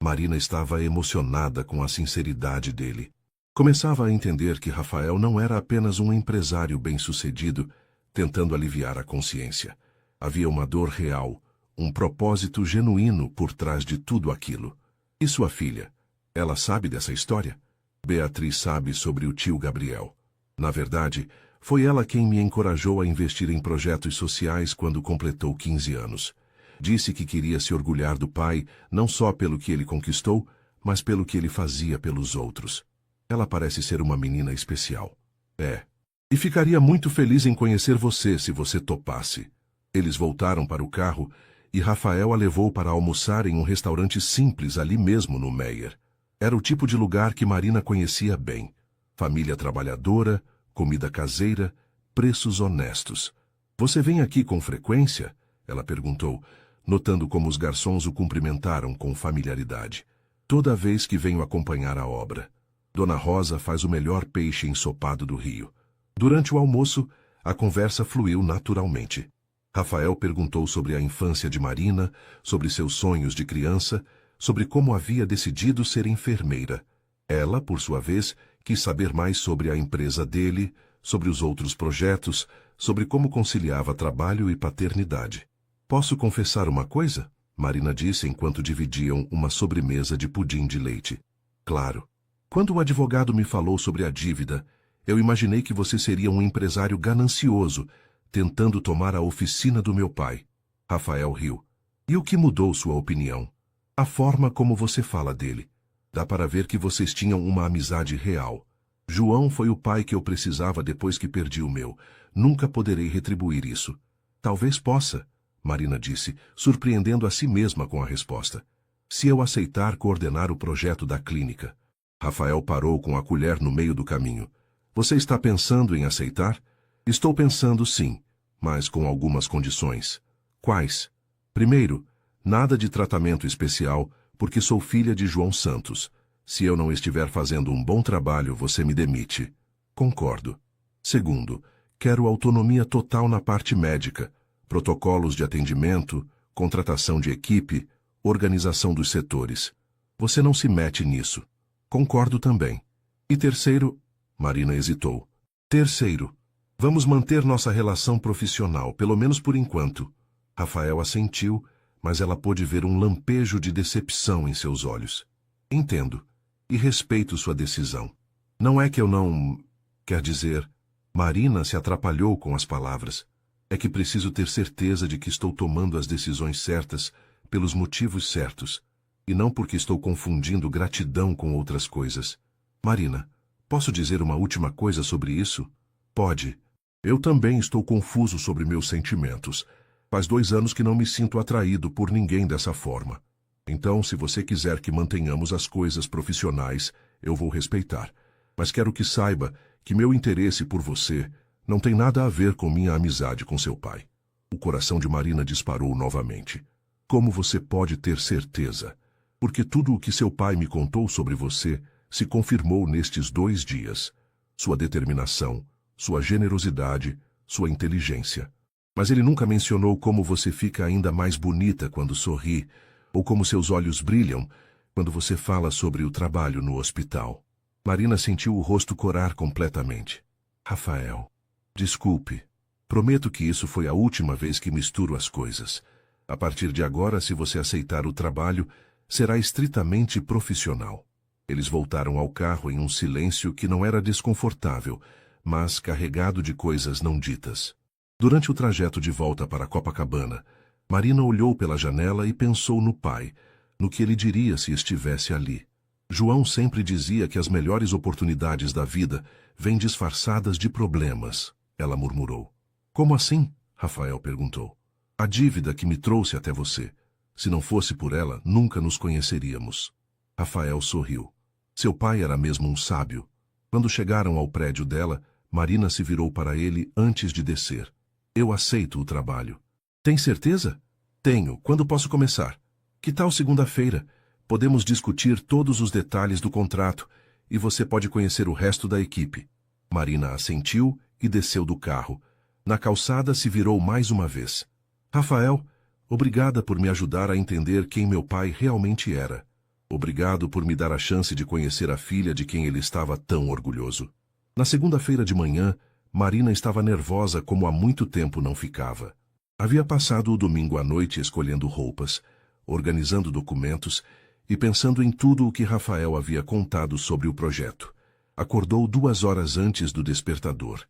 Marina estava emocionada com a sinceridade dele. Começava a entender que Rafael não era apenas um empresário bem-sucedido, tentando aliviar a consciência. Havia uma dor real, um propósito genuíno por trás de tudo aquilo. E sua filha? Ela sabe dessa história? Beatriz sabe sobre o tio Gabriel. Na verdade, foi ela quem me encorajou a investir em projetos sociais quando completou 15 anos. Disse que queria se orgulhar do pai, não só pelo que ele conquistou, mas pelo que ele fazia pelos outros. Ela parece ser uma menina especial. É. E ficaria muito feliz em conhecer você se você topasse. Eles voltaram para o carro e Rafael a levou para almoçar em um restaurante simples ali mesmo no Meyer. Era o tipo de lugar que Marina conhecia bem. Família trabalhadora, comida caseira, preços honestos. Você vem aqui com frequência? Ela perguntou, notando como os garçons o cumprimentaram com familiaridade. Toda vez que venho acompanhar a obra. Dona Rosa faz o melhor peixe ensopado do Rio. Durante o almoço, a conversa fluiu naturalmente. Rafael perguntou sobre a infância de Marina, sobre seus sonhos de criança, sobre como havia decidido ser enfermeira. Ela, por sua vez, quis saber mais sobre a empresa dele, sobre os outros projetos, sobre como conciliava trabalho e paternidade. Posso confessar uma coisa? Marina disse enquanto dividiam uma sobremesa de pudim de leite. Claro. Quando o advogado me falou sobre a dívida, eu imaginei que você seria um empresário ganancioso, tentando tomar a oficina do meu pai. Rafael riu. E o que mudou sua opinião? A forma como você fala dele. Dá para ver que vocês tinham uma amizade real. João foi o pai que eu precisava depois que perdi o meu. Nunca poderei retribuir isso. Talvez possa, Marina disse, surpreendendo a si mesma com a resposta. Se eu aceitar coordenar o projeto da clínica. Rafael parou com a colher no meio do caminho. Você está pensando em aceitar? Estou pensando sim, mas com algumas condições. Quais? Primeiro, nada de tratamento especial, porque sou filha de João Santos. Se eu não estiver fazendo um bom trabalho, você me demite. Concordo. Segundo, quero autonomia total na parte médica, protocolos de atendimento, contratação de equipe, organização dos setores. Você não se mete nisso. Concordo também. E terceiro, Marina hesitou. Terceiro, vamos manter nossa relação profissional, pelo menos por enquanto. Rafael assentiu, mas ela pôde ver um lampejo de decepção em seus olhos. Entendo, e respeito sua decisão. Não é que eu não... Quer dizer, Marina se atrapalhou com as palavras. É que preciso ter certeza de que estou tomando as decisões certas, pelos motivos certos, e não porque estou confundindo gratidão com outras coisas. Marina, posso dizer uma última coisa sobre isso? Pode. Eu também estou confuso sobre meus sentimentos. Faz 2 anos que não me sinto atraído por ninguém dessa forma. Então, se você quiser que mantenhamos as coisas profissionais, eu vou respeitar. Mas quero que saiba que meu interesse por você não tem nada a ver com minha amizade com seu pai. O coração de Marina disparou novamente. Como você pode ter certeza? Porque tudo o que seu pai me contou sobre você se confirmou nestes 2 dias. Sua determinação, sua generosidade, sua inteligência. Mas ele nunca mencionou como você fica ainda mais bonita quando sorri, ou como seus olhos brilham quando você fala sobre o trabalho no hospital. Marina sentiu o rosto corar completamente. Rafael, desculpe. Prometo que isso foi a última vez que misturo as coisas. A partir de agora, se você aceitar o trabalho, será estritamente profissional. Eles voltaram ao carro em um silêncio que não era desconfortável, mas carregado de coisas não ditas. Durante o trajeto de volta para Copacabana, Marina olhou pela janela e pensou no pai, no que ele diria se estivesse ali. João sempre dizia que as melhores oportunidades da vida vêm disfarçadas de problemas, ela murmurou. Como assim? Rafael perguntou. A dívida que me trouxe até você. Se não fosse por ela, nunca nos conheceríamos. Rafael sorriu. Seu pai era mesmo um sábio. Quando chegaram ao prédio dela, Marina se virou para ele antes de descer. Eu aceito o trabalho. Tem certeza? Tenho. Quando posso começar? Que tal segunda-feira? Podemos discutir todos os detalhes do contrato e você pode conhecer o resto da equipe. Marina assentiu e desceu do carro. Na calçada se virou mais uma vez. Rafael, obrigada por me ajudar a entender quem meu pai realmente era. Obrigado por me dar a chance de conhecer a filha de quem ele estava tão orgulhoso. Na segunda-feira de manhã, Marina estava nervosa como há muito tempo não ficava. Havia passado o domingo à noite escolhendo roupas, organizando documentos e pensando em tudo o que Rafael havia contado sobre o projeto. Acordou 2 horas antes do despertador.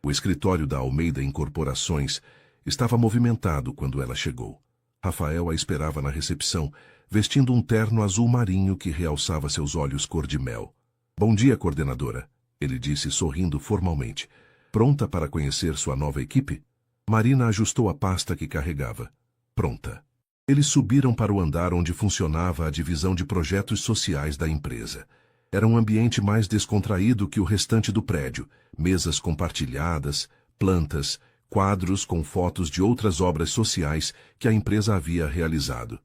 O escritório da Almeida Incorporações estava movimentado quando ela chegou. Rafael a esperava na recepção, vestindo um terno azul marinho que realçava seus olhos cor-de-mel. Bom dia, coordenadora, ele disse sorrindo formalmente. Pronta para conhecer sua nova equipe? Marina ajustou a pasta que carregava. Pronta. Eles subiram para o andar onde funcionava a divisão de projetos sociais da empresa. Era um ambiente mais descontraído que o restante do prédio, mesas compartilhadas, plantas, quadros com fotos de outras obras sociais que a empresa havia realizado.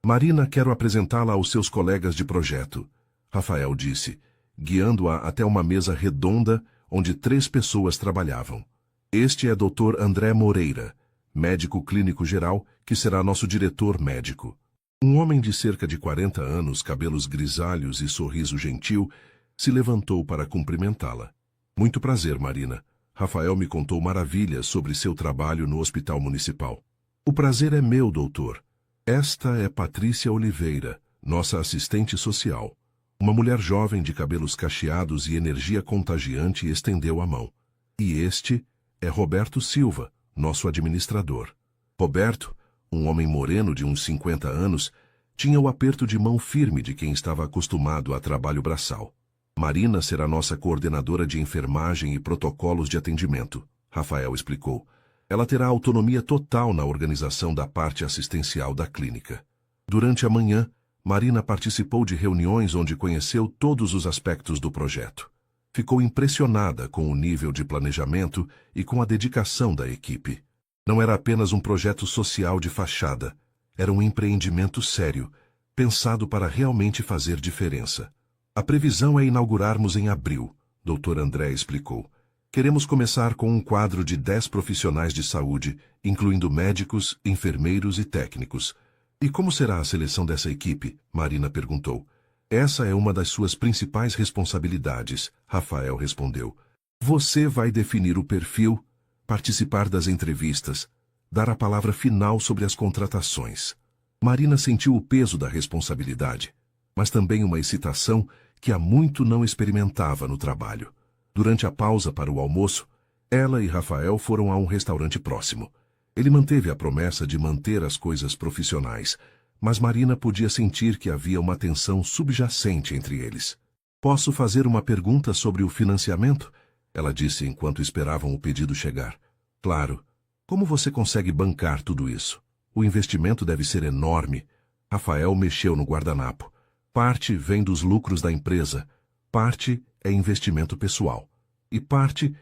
Marina, quero apresentá-la aos seus colegas de projeto, Rafael disse, guiando-a até uma mesa redonda onde 3 pessoas trabalhavam. Este é Dr. André Moreira, médico clínico geral, que será nosso diretor médico. Um homem de cerca de 40 anos, cabelos grisalhos e sorriso gentil, se levantou para cumprimentá-la. Muito prazer, Marina. Rafael me contou maravilhas sobre seu trabalho no Hospital Municipal. O prazer é meu, doutor. Esta é Patrícia Oliveira, nossa assistente social. Uma mulher jovem de cabelos cacheados e energia contagiante estendeu a mão. E este é Roberto Silva, nosso administrador. Roberto, um homem moreno de uns 50 anos, tinha o aperto de mão firme de quem estava acostumado a trabalho braçal. Marina será nossa coordenadora de enfermagem e protocolos de atendimento, Rafael explicou. Ela terá autonomia total na organização da parte assistencial da clínica. Durante a manhã, Marina participou de reuniões onde conheceu todos os aspectos do projeto. Ficou impressionada com o nível de planejamento e com a dedicação da equipe. Não era apenas um projeto social de fachada, era um empreendimento sério, pensado para realmente fazer diferença. A previsão é inaugurarmos em abril, Dr. André explicou. Queremos começar com um quadro de 10 profissionais de saúde, incluindo médicos, enfermeiros e técnicos. E como será a seleção dessa equipe? Marina perguntou. Essa é uma das suas principais responsabilidades, Rafael respondeu. Você vai definir o perfil, participar das entrevistas, dar a palavra final sobre as contratações. Marina sentiu o peso da responsabilidade, mas também uma excitação que há muito não experimentava no trabalho. Durante a pausa para o almoço, ela e Rafael foram a um restaurante próximo. Ele manteve a promessa de manter as coisas profissionais, mas Marina podia sentir que havia uma tensão subjacente entre eles. Posso fazer uma pergunta sobre o financiamento? Ela disse enquanto esperavam o pedido chegar. Claro. Como você consegue bancar tudo isso? O investimento deve ser enorme. Rafael mexeu no guardanapo. Parte vem dos lucros da empresa, parte é investimento pessoal. E parte,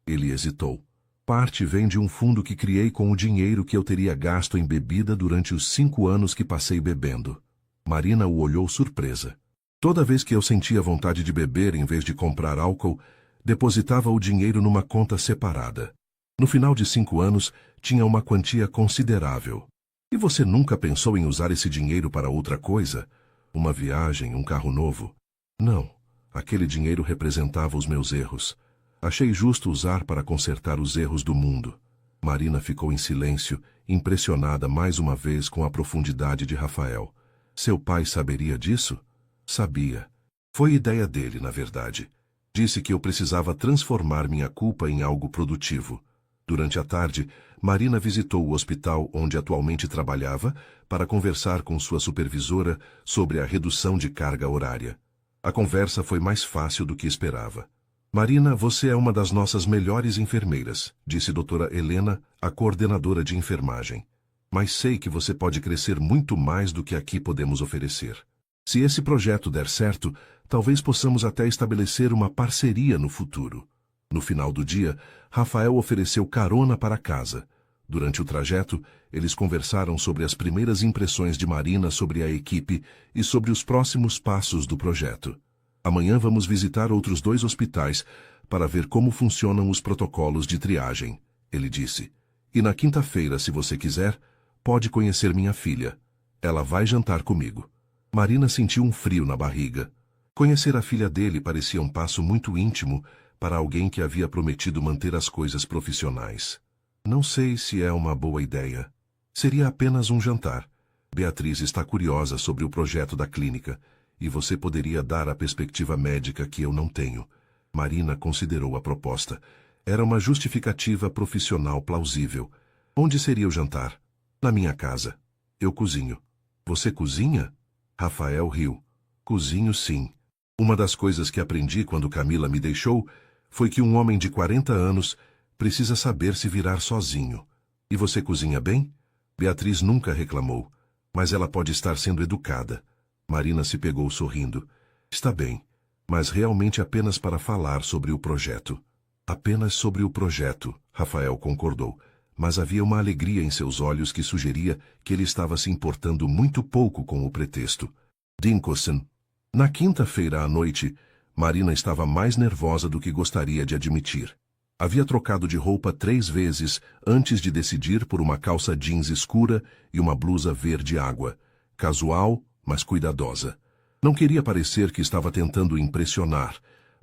ele hesitou, parte vem de um fundo que criei com o dinheiro que eu teria gasto em bebida durante os 5 anos que passei bebendo. Marina o olhou surpresa. Toda vez que eu sentia vontade de beber em vez de comprar álcool, depositava o dinheiro numa conta separada. No final de 5 anos, tinha uma quantia considerável. E você nunca pensou em usar esse dinheiro para outra coisa? Uma viagem, um carro novo? Não. Aquele dinheiro representava os meus erros. Achei justo usar para consertar os erros do mundo. Marina ficou em silêncio, impressionada mais uma vez com a profundidade de Rafael. Seu pai saberia disso? Sabia. Foi ideia dele, na verdade. Disse que eu precisava transformar minha culpa em algo produtivo. Durante a tarde, Marina visitou o hospital onde atualmente trabalhava para conversar com sua supervisora sobre a redução de carga horária. A conversa foi mais fácil do que esperava. Marina, você é uma das nossas melhores enfermeiras, disse doutora Helena, a coordenadora de enfermagem. Mas sei que você pode crescer muito mais do que aqui podemos oferecer. Se esse projeto der certo, talvez possamos até estabelecer uma parceria no futuro. No final do dia, Rafael ofereceu carona para casa. Durante o trajeto, eles conversaram sobre as primeiras impressões de Marina sobre a equipe e sobre os próximos passos do projeto. Amanhã vamos visitar outros 2 hospitais para ver como funcionam os protocolos de triagem, ele disse. E na quinta-feira, se você quiser, pode conhecer minha filha. Ela vai jantar comigo. Marina sentiu um frio na barriga. Conhecer a filha dele parecia um passo muito íntimo para alguém que havia prometido manter as coisas profissionais. Não sei se é uma boa ideia. Seria apenas um jantar. Beatriz está curiosa sobre o projeto da clínica, e você poderia dar a perspectiva médica que eu não tenho. Marina considerou a proposta. Era uma justificativa profissional plausível. Onde seria o jantar? Na minha casa. Eu cozinho. Você cozinha? Rafael riu. Cozinho sim. Uma das coisas que aprendi quando Camila me deixou foi que um homem de 40 anos precisa saber se virar sozinho. E você cozinha bem? Beatriz nunca reclamou, mas ela pode estar sendo educada. Marina se pegou sorrindo. Está bem, mas realmente apenas para falar sobre o projeto. Apenas sobre o projeto, Rafael concordou, mas havia uma alegria em seus olhos que sugeria que ele estava se importando muito pouco com o pretexto. Dinkelson. Na quinta-feira à noite, Marina estava mais nervosa do que gostaria de admitir. Havia trocado de roupa 3 vezes antes de decidir por uma calça jeans escura e uma blusa verde água. Casual, mas cuidadosa. Não queria parecer que estava tentando impressionar,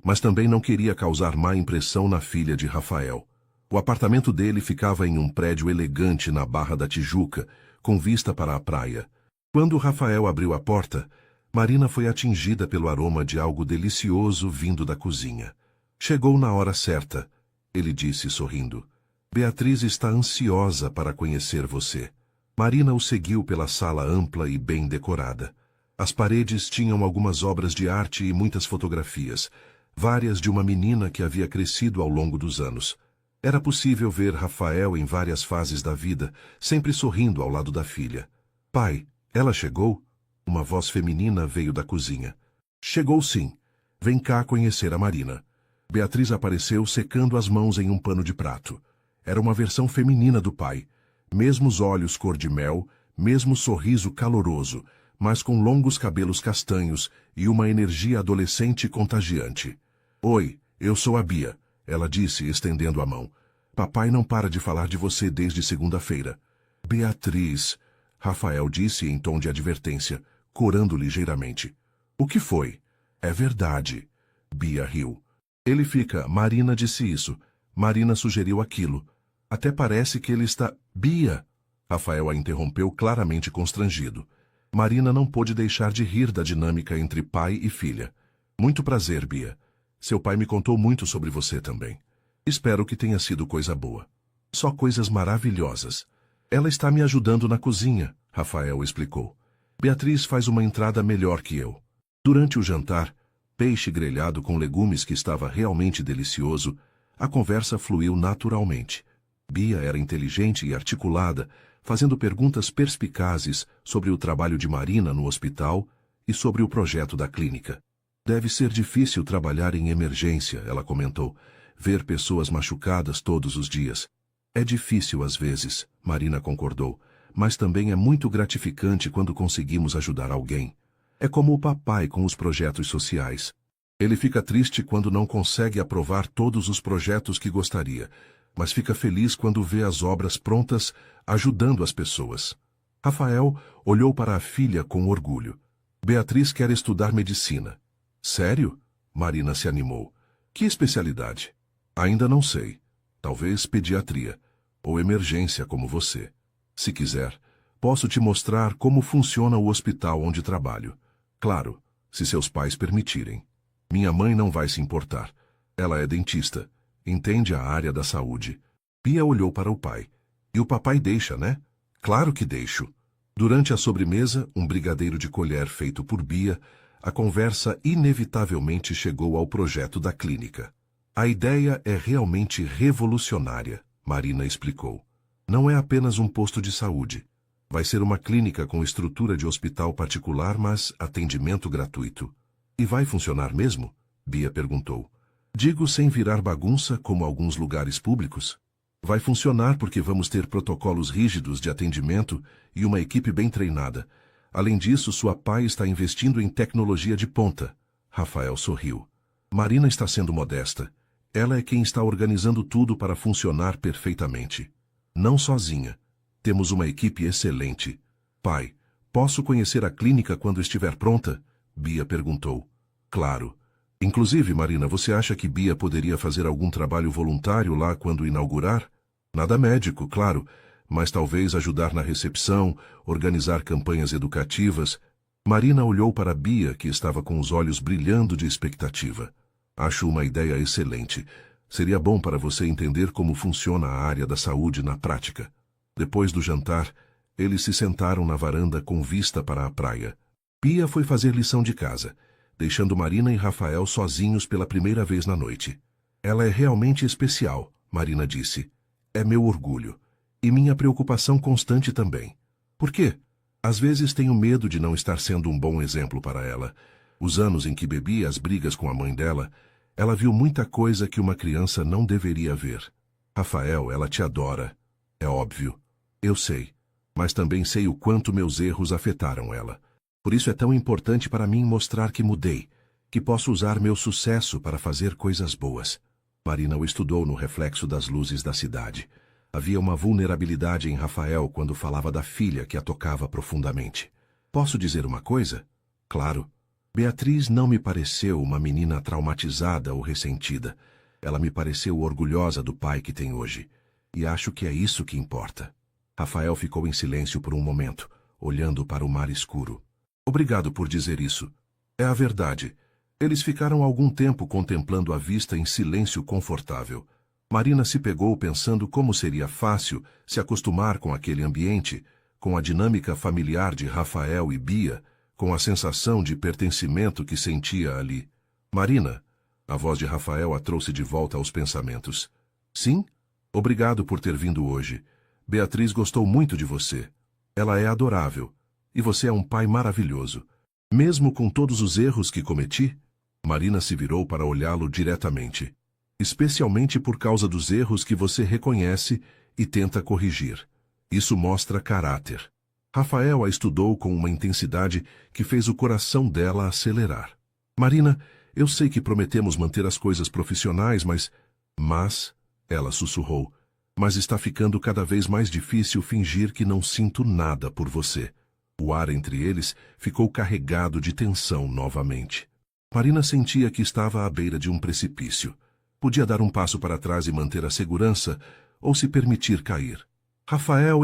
mas também não queria causar má impressão na filha de Rafael. O apartamento dele ficava em um prédio elegante na Barra da Tijuca, com vista para a praia. Quando Rafael abriu a porta, Marina foi atingida pelo aroma de algo delicioso vindo da cozinha. Chegou na hora certa, ele disse sorrindo. Beatriz está ansiosa para conhecer você. Marina o seguiu pela sala ampla e bem decorada. As paredes tinham algumas obras de arte e muitas fotografias, várias de uma menina que havia crescido ao longo dos anos. Era possível ver Rafael em várias fases da vida, sempre sorrindo ao lado da filha. Pai, ela chegou? Uma voz feminina veio da cozinha. Chegou sim. Vem cá conhecer a Marina. Beatriz apareceu secando as mãos em um pano de prato. Era uma versão feminina do pai. Mesmos olhos cor de mel, mesmo sorriso caloroso, mas com longos cabelos castanhos e uma energia adolescente contagiante. Oi, eu sou a Bia, ela disse, estendendo a mão. Papai não para de falar de você desde segunda-feira. Beatriz, Rafael disse em tom de advertência, corando ligeiramente. O que foi? É verdade. Bia riu. Ele fica, Marina disse isso. Marina sugeriu aquilo. Até parece que ele está... Bia! Rafael a interrompeu claramente constrangido. Marina não pôde deixar de rir da dinâmica entre pai e filha. Muito prazer, Bia. Seu pai me contou muito sobre você também. Espero que tenha sido coisa boa. Só coisas maravilhosas. Ela está me ajudando na cozinha, Rafael explicou. Beatriz faz uma entrada melhor que eu. Durante o jantar, peixe grelhado com legumes que estava realmente delicioso, a conversa fluiu naturalmente. Bia era inteligente e articulada, fazendo perguntas perspicazes sobre o trabalho de Marina no hospital e sobre o projeto da clínica. Deve ser difícil trabalhar em emergência, ela comentou, ver pessoas machucadas todos os dias. É difícil às vezes, Marina concordou, mas também é muito gratificante quando conseguimos ajudar alguém. É como o papai com os projetos sociais. Ele fica triste quando não consegue aprovar todos os projetos que gostaria, mas fica feliz quando vê as obras prontas ajudando as pessoas. Rafael olhou para a filha com orgulho. Beatriz quer estudar medicina. Sério? Marina se animou. Que especialidade? Ainda não sei. Talvez pediatria, ou emergência como você. Se quiser, posso te mostrar como funciona o hospital onde trabalho. Claro, se seus pais permitirem. Minha mãe não vai se importar. Ela é dentista. Entende a área da saúde. Bia olhou para o pai. E o papai deixa, né? Claro que deixo. Durante a sobremesa, um brigadeiro de colher feito por Bia a conversa inevitavelmente chegou ao projeto da clínica. A ideia é realmente revolucionária, Marina explicou. Não é apenas um posto de saúde. Vai ser uma clínica com estrutura de hospital particular, mas atendimento gratuito. E vai funcionar mesmo? Bia perguntou. Digo sem virar bagunça, como alguns lugares públicos. Vai funcionar porque vamos ter protocolos rígidos de atendimento e uma equipe bem treinada. Além disso, sua pai está investindo em tecnologia de ponta. Rafael sorriu. Marina está sendo modesta. Ela é quem está organizando tudo para funcionar perfeitamente. Não sozinha. Temos uma equipe excelente. Pai, posso conhecer a clínica quando estiver pronta? Bia perguntou. Claro. Inclusive, Marina, você acha que Bia poderia fazer algum trabalho voluntário lá quando inaugurar? Nada médico, claro, mas talvez ajudar na recepção, organizar campanhas educativas. Marina olhou para Bia, que estava com os olhos brilhando de expectativa. Acho uma ideia excelente. Seria bom para você entender como funciona a área da saúde na prática. Depois do jantar, eles se sentaram na varanda com vista para a praia. Bia foi fazer lição de casa, deixando Marina e Rafael sozinhos pela primeira vez na noite. Ela é realmente especial, Marina disse. É meu orgulho. E minha preocupação constante também. Por quê? Às vezes tenho medo de não estar sendo um bom exemplo para ela. Os anos em que bebi as brigas com a mãe dela, ela viu muita coisa que uma criança não deveria ver. Rafael, ela te adora. É óbvio. Eu sei. Mas também sei o quanto meus erros afetaram ela. Por isso é tão importante para mim mostrar que mudei, que posso usar meu sucesso para fazer coisas boas. Marina o estudou no reflexo das luzes da cidade. Havia uma vulnerabilidade em Rafael quando falava da filha que a tocava profundamente. Posso dizer uma coisa? Claro. Beatriz não me pareceu uma menina traumatizada ou ressentida. Ela me pareceu orgulhosa do pai que tem hoje. E acho que é isso que importa. Rafael ficou em silêncio por um momento, olhando para o mar escuro. Obrigado por dizer isso. É a verdade. Eles ficaram algum tempo contemplando a vista em silêncio confortável. Marina se pegou pensando como seria fácil se acostumar com aquele ambiente, com a dinâmica familiar de Rafael e Bia, com a sensação de pertencimento que sentia ali. Marina, a voz de Rafael a trouxe de volta aos pensamentos. Sim? Obrigado por ter vindo hoje. Beatriz gostou muito de você. Ela é adorável. E você é um pai maravilhoso. Mesmo com todos os erros que cometi? Marina se virou para olhá-lo diretamente. Especialmente por causa dos erros que você reconhece e tenta corrigir. Isso mostra caráter. Rafael a estudou com uma intensidade que fez o coração dela acelerar. Marina, eu sei que prometemos manter as coisas profissionais, mas, ela sussurrou, mas está ficando cada vez mais difícil fingir que não sinto nada por você. O ar entre eles ficou carregado de tensão novamente. Marina sentia que estava à beira de um precipício. Podia dar um passo para trás e manter a segurança, ou se permitir cair. Rafael,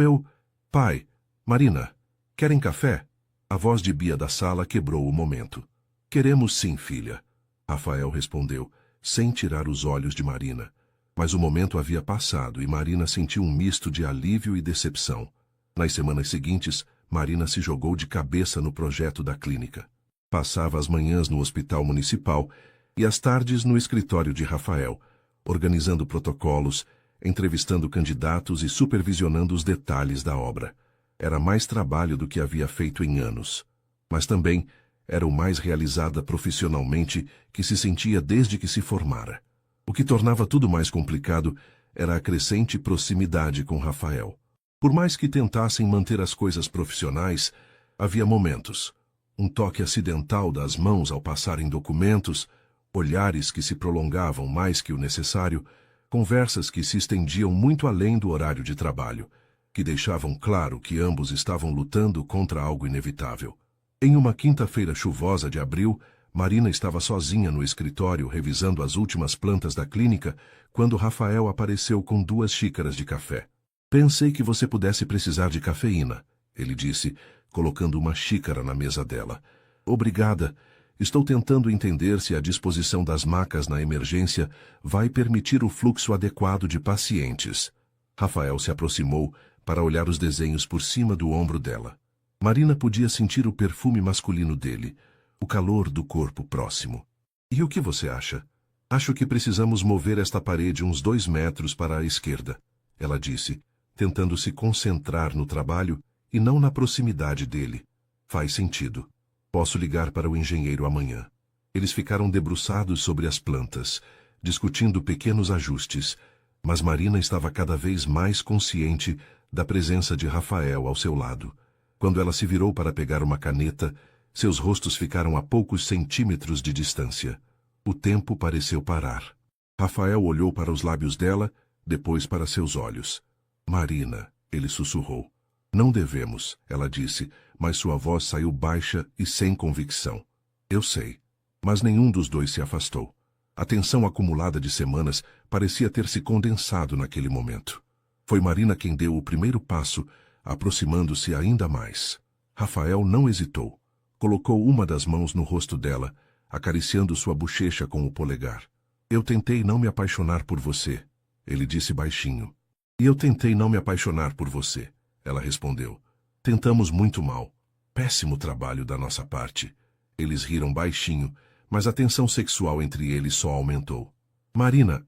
Pai, Marina, querem café? A voz de Bia da sala quebrou o momento. Queremos sim, filha. Rafael respondeu, sem tirar os olhos de Marina. Mas o momento havia passado e Marina sentiu um misto de alívio e decepção. Nas semanas seguintes, Marina se jogou de cabeça no projeto da clínica. Passava as manhãs no hospital municipal e as tardes no escritório de Rafael, organizando protocolos, entrevistando candidatos e supervisionando os detalhes da obra. Era mais trabalho do que havia feito em anos. Mas também era o mais realizada profissionalmente que se sentia desde que se formara. O que tornava tudo mais complicado era a crescente proximidade com Rafael. Por mais que tentassem manter as coisas profissionais, havia momentos. Um toque acidental das mãos ao passarem documentos, olhares que se prolongavam mais que o necessário, conversas que se estendiam muito além do horário de trabalho, que deixavam claro que ambos estavam lutando contra algo inevitável. Em uma quinta-feira chuvosa de abril, Marina estava sozinha no escritório revisando as últimas plantas da clínica, quando Rafael apareceu com 2 xícaras de café. Pensei que você pudesse precisar de cafeína, ele disse, colocando uma xícara na mesa dela. Obrigada. Estou tentando entender se a disposição das macas na emergência vai permitir o fluxo adequado de pacientes. Rafael se aproximou para olhar os desenhos por cima do ombro dela. Marina podia sentir o perfume masculino dele, o calor do corpo próximo. E o que você acha? Acho que precisamos mover esta parede uns 2 metros para a esquerda, ela disse, tentando se concentrar no trabalho e não na proximidade dele. Faz sentido. Posso ligar para o engenheiro amanhã. Eles ficaram debruçados sobre as plantas, discutindo pequenos ajustes, mas Marina estava cada vez mais consciente da presença de Rafael ao seu lado. Quando ela se virou para pegar uma caneta, seus rostos ficaram a poucos centímetros de distância. O tempo pareceu parar. Rafael olhou para os lábios dela, depois para seus olhos. Marina, ele sussurrou. Não devemos, ela disse, mas sua voz saiu baixa e sem convicção. Eu sei. Mas nenhum dos dois se afastou. A tensão acumulada de semanas parecia ter se condensado naquele momento. Foi Marina quem deu o primeiro passo, aproximando-se ainda mais. Rafael não hesitou. Colocou uma das mãos no rosto dela, acariciando sua bochecha com o polegar. Eu tentei não me apaixonar por você, ele disse baixinho. E eu tentei não me apaixonar por você, ela respondeu. Tentamos muito mal. Péssimo trabalho da nossa parte. Eles riram baixinho, mas a tensão sexual entre eles só aumentou. Marina,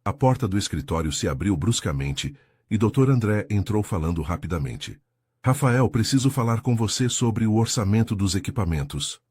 A porta do escritório se abriu bruscamente e Dr. André entrou falando rapidamente. Rafael, preciso falar com você sobre o orçamento dos equipamentos.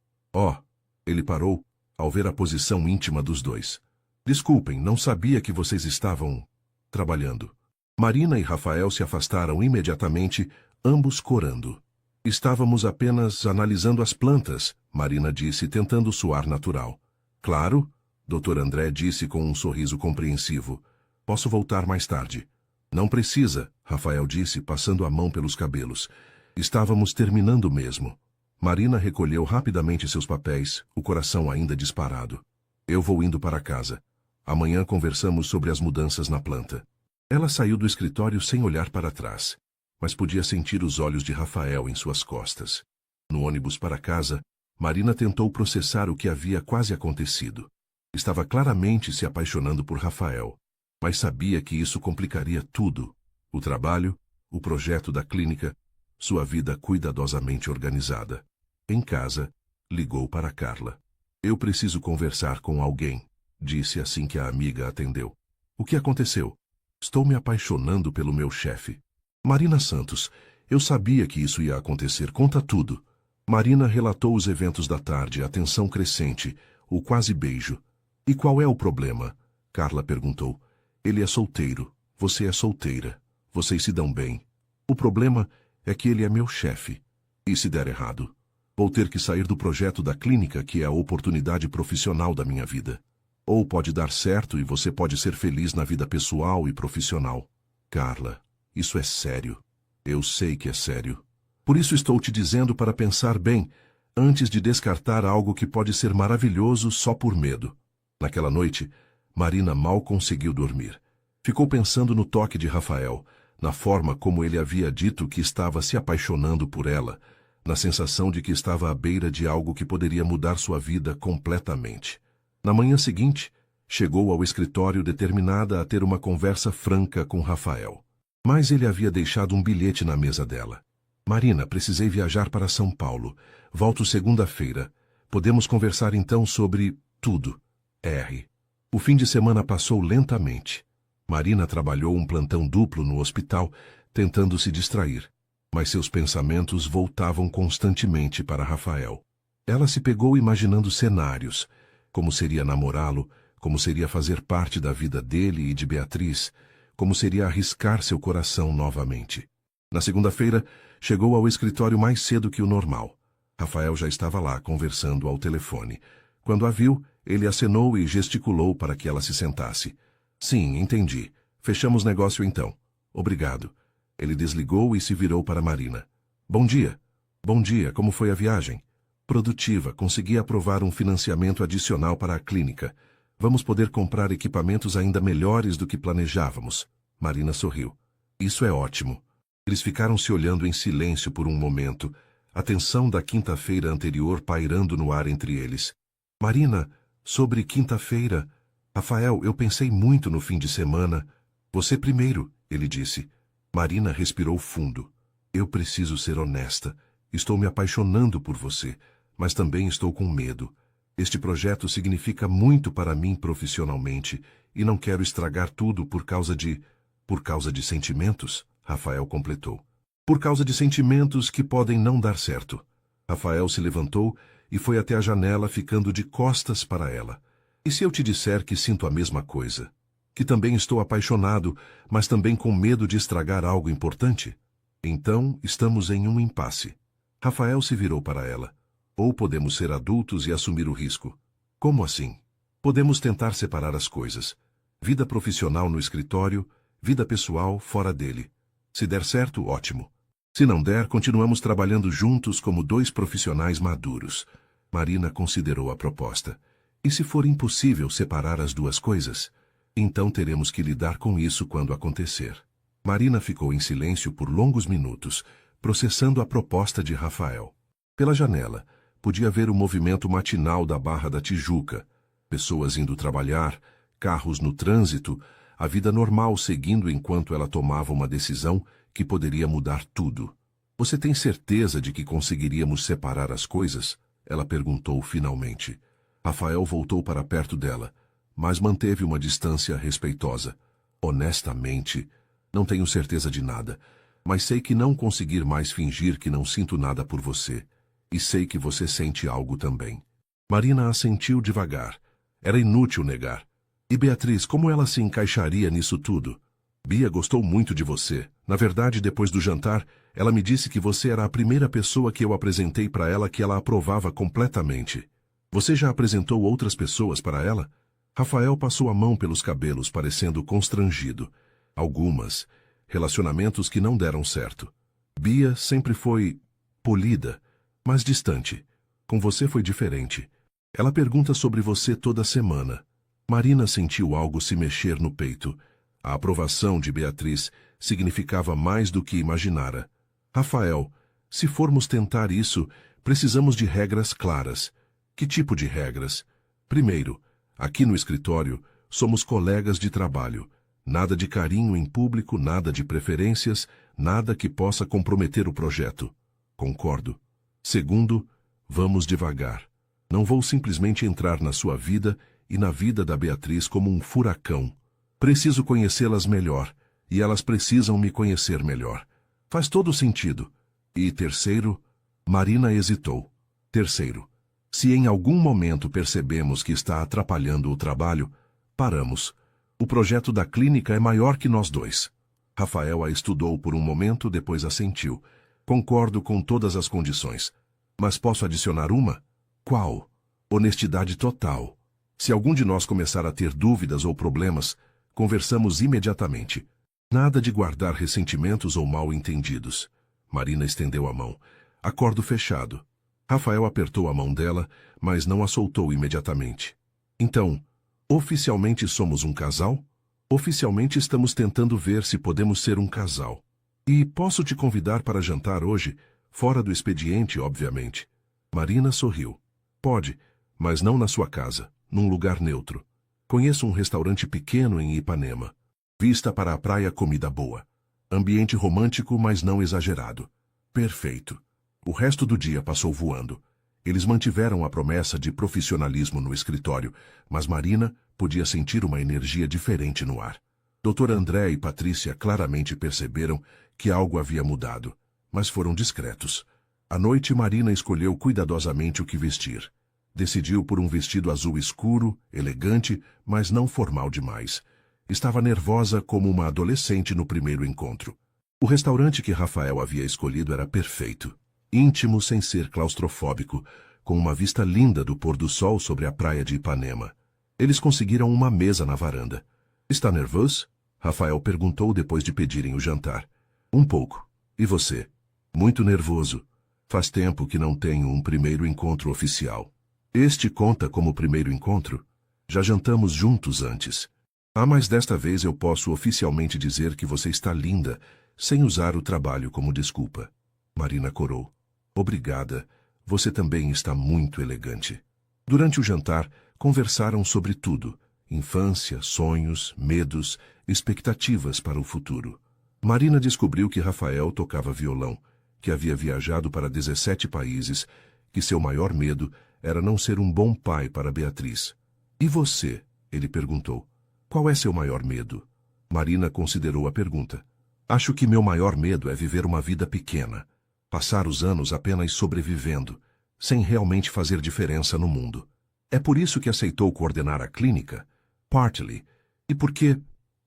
Ele parou, ao ver a posição íntima dos dois. Desculpem, não sabia que vocês estavam trabalhando. Marina e Rafael se afastaram imediatamente, ambos corando. Estávamos apenas analisando as plantas, Marina disse, tentando soar natural. Claro, Dr. André disse com um sorriso compreensivo. Posso voltar mais tarde. Não precisa, Rafael disse, passando a mão pelos cabelos. Estávamos terminando mesmo. Marina recolheu rapidamente seus papéis, o coração ainda disparado. Eu vou indo para casa. Amanhã conversamos sobre as mudanças na planta. Ela saiu do escritório sem olhar para trás, mas podia sentir os olhos de Rafael em suas costas. No ônibus para casa, Marina tentou processar o que havia quase acontecido. Estava claramente se apaixonando por Rafael, mas sabia que isso complicaria tudo. O trabalho, o projeto da clínica, sua vida cuidadosamente organizada. Em casa, ligou para Carla. Eu preciso conversar com alguém, disse assim que a amiga atendeu. O que aconteceu? Estou me apaixonando pelo meu chefe. Marina Santos, eu sabia que isso ia acontecer, conta tudo. Marina relatou os eventos da tarde, a tensão crescente, o quase beijo. E qual é o problema? Carla perguntou. Ele é solteiro, você é solteira. Vocês se dão bem. O problema é que ele é meu chefe. E se der errado? Vou ter que sair do projeto da clínica, que é a oportunidade profissional da minha vida. Ou pode dar certo e você pode ser feliz na vida pessoal e profissional. Carla, isso é sério. Eu sei que é sério. Por isso estou te dizendo para pensar bem, antes de descartar algo que pode ser maravilhoso só por medo. Naquela noite, Marina mal conseguiu dormir. Ficou pensando no toque de Rafael, na forma como ele havia dito que estava se apaixonando por ela, na sensação de que estava à beira de algo que poderia mudar sua vida completamente. Na manhã seguinte, chegou ao escritório determinada a ter uma conversa franca com Rafael. Mas ele havia deixado um bilhete na mesa dela. Marina, precisei viajar para São Paulo. Volto segunda-feira. Podemos conversar então sobre tudo. R. O fim de semana passou lentamente. Marina trabalhou um plantão duplo no hospital, tentando se distrair. Mas seus pensamentos voltavam constantemente para Rafael. Ela se pegou imaginando cenários. Como seria namorá-lo, como seria fazer parte da vida dele e de Beatriz, como seria arriscar seu coração novamente. Na segunda-feira, chegou ao escritório mais cedo que o normal. Rafael já estava lá, conversando ao telefone. Quando a viu, ele acenou e gesticulou para que ela se sentasse. Sim, entendi. Fechamos negócio então. Obrigado. Ele desligou e se virou para Marina. Bom dia. Bom dia, como foi a viagem? Produtiva, consegui aprovar um financiamento adicional para a clínica. Vamos poder comprar equipamentos ainda melhores do que planejávamos. Marina sorriu. Isso é ótimo. Eles ficaram se olhando em silêncio por um momento, a tensão da quinta-feira anterior pairando no ar entre eles. Marina, sobre quinta-feira... Rafael, eu pensei muito no fim de semana. Você primeiro, ele disse. Marina respirou fundo. Eu preciso ser honesta. Estou me apaixonando por você, mas também estou com medo. Este projeto significa muito para mim profissionalmente e não quero estragar tudo por causa de sentimentos, Rafael completou. Por causa de sentimentos que podem não dar certo. Rafael se levantou e foi até a janela, ficando de costas para ela. E se eu te disser que sinto a mesma coisa? Que também estou apaixonado, mas também com medo de estragar algo importante? Então, estamos em um impasse. Rafael se virou para ela. Ou podemos ser adultos e assumir o risco. Como assim? Podemos tentar separar as coisas. Vida profissional no escritório, vida pessoal fora dele. Se der certo, ótimo. Se não der, continuamos trabalhando juntos como dois profissionais maduros. Marina considerou a proposta. E se for impossível separar as duas coisas? Então teremos que lidar com isso quando acontecer. Marina ficou em silêncio por longos minutos, processando a proposta de Rafael. Pela janela, podia ver o movimento matinal da Barra da Tijuca. Pessoas indo trabalhar, carros no trânsito, a vida normal seguindo enquanto ela tomava uma decisão que poderia mudar tudo. Você tem certeza de que conseguiríamos separar as coisas? Ela perguntou finalmente. Rafael voltou para perto dela, mas manteve uma distância respeitosa. Honestamente, não tenho certeza de nada, mas sei que não conseguir mais fingir que não sinto nada por você. E sei que você sente algo também. Marina assentiu devagar. Era inútil negar. E Beatriz, como ela se encaixaria nisso tudo? Bia gostou muito de você. Na verdade, depois do jantar, ela me disse que você era a primeira pessoa que eu apresentei para ela que ela aprovava completamente. Você já apresentou outras pessoas para ela? Rafael passou a mão pelos cabelos, parecendo constrangido. Algumas. Relacionamentos que não deram certo. Bia sempre foi polida, mas distante. Com você foi diferente. Ela pergunta sobre você toda semana. Marina sentiu algo se mexer no peito. A aprovação de Beatriz significava mais do que imaginara. Rafael, se formos tentar isso, precisamos de regras claras. Que tipo de regras? Primeiro, aqui no escritório, somos colegas de trabalho. Nada de carinho em público, nada de preferências, nada que possa comprometer o projeto. Concordo. Segundo, vamos devagar. Não vou simplesmente entrar na sua vida e na vida da Beatriz como um furacão. Preciso conhecê-las melhor, e elas precisam me conhecer melhor. Faz todo sentido. E terceiro, Marina hesitou. Terceiro, se em algum momento percebemos que está atrapalhando o trabalho, paramos. O projeto da clínica é maior que nós dois. Rafael a estudou por um momento, depois assentiu. Concordo com todas as condições. Mas posso adicionar uma? Qual? Honestidade total. Se algum de nós começar a ter dúvidas ou problemas, conversamos imediatamente. Nada de guardar ressentimentos ou mal-entendidos. Marina estendeu a mão. Acordo fechado. Rafael apertou a mão dela, mas não a soltou imediatamente. Então, oficialmente somos um casal? Oficialmente estamos tentando ver se podemos ser um casal. E posso te convidar para jantar hoje, fora do expediente, obviamente. Marina sorriu. Pode, mas não na sua casa, num lugar neutro. Conheço um restaurante pequeno em Ipanema. Vista para a praia, comida boa. Ambiente romântico, mas não exagerado. Perfeito. O resto do dia passou voando. Eles mantiveram a promessa de profissionalismo no escritório, mas Marina podia sentir uma energia diferente no ar. Dr. André e Patrícia claramente perceberam que algo havia mudado, mas foram discretos. À noite, Marina escolheu cuidadosamente o que vestir. Decidiu por um vestido azul escuro, elegante, mas não formal demais. Estava nervosa como uma adolescente no primeiro encontro. O restaurante que Rafael havia escolhido era perfeito. Íntimo sem ser claustrofóbico, com uma vista linda do pôr do sol sobre a praia de Ipanema. Eles conseguiram uma mesa na varanda. Está nervoso? Rafael perguntou depois de pedirem o jantar. Um pouco. E você? Muito nervoso. Faz tempo que não tenho um primeiro encontro oficial. Este conta como primeiro encontro? Já jantamos juntos antes. Ah, mas desta vez eu posso oficialmente dizer que você está linda, sem usar o trabalho como desculpa. Marina corou. Obrigada. Você também está muito elegante. Durante o jantar, conversaram sobre tudo. Infância, sonhos, medos, expectativas para o futuro. Marina descobriu que Rafael tocava violão, que havia viajado para 17 países, que seu maior medo era não ser um bom pai para Beatriz. E você? Ele perguntou. Qual é seu maior medo? Marina considerou a pergunta. Acho que meu maior medo é viver uma vida pequena. Passar os anos apenas sobrevivendo, sem realmente fazer diferença no mundo. É por isso que aceitou coordenar a clínica? Partly. E por que?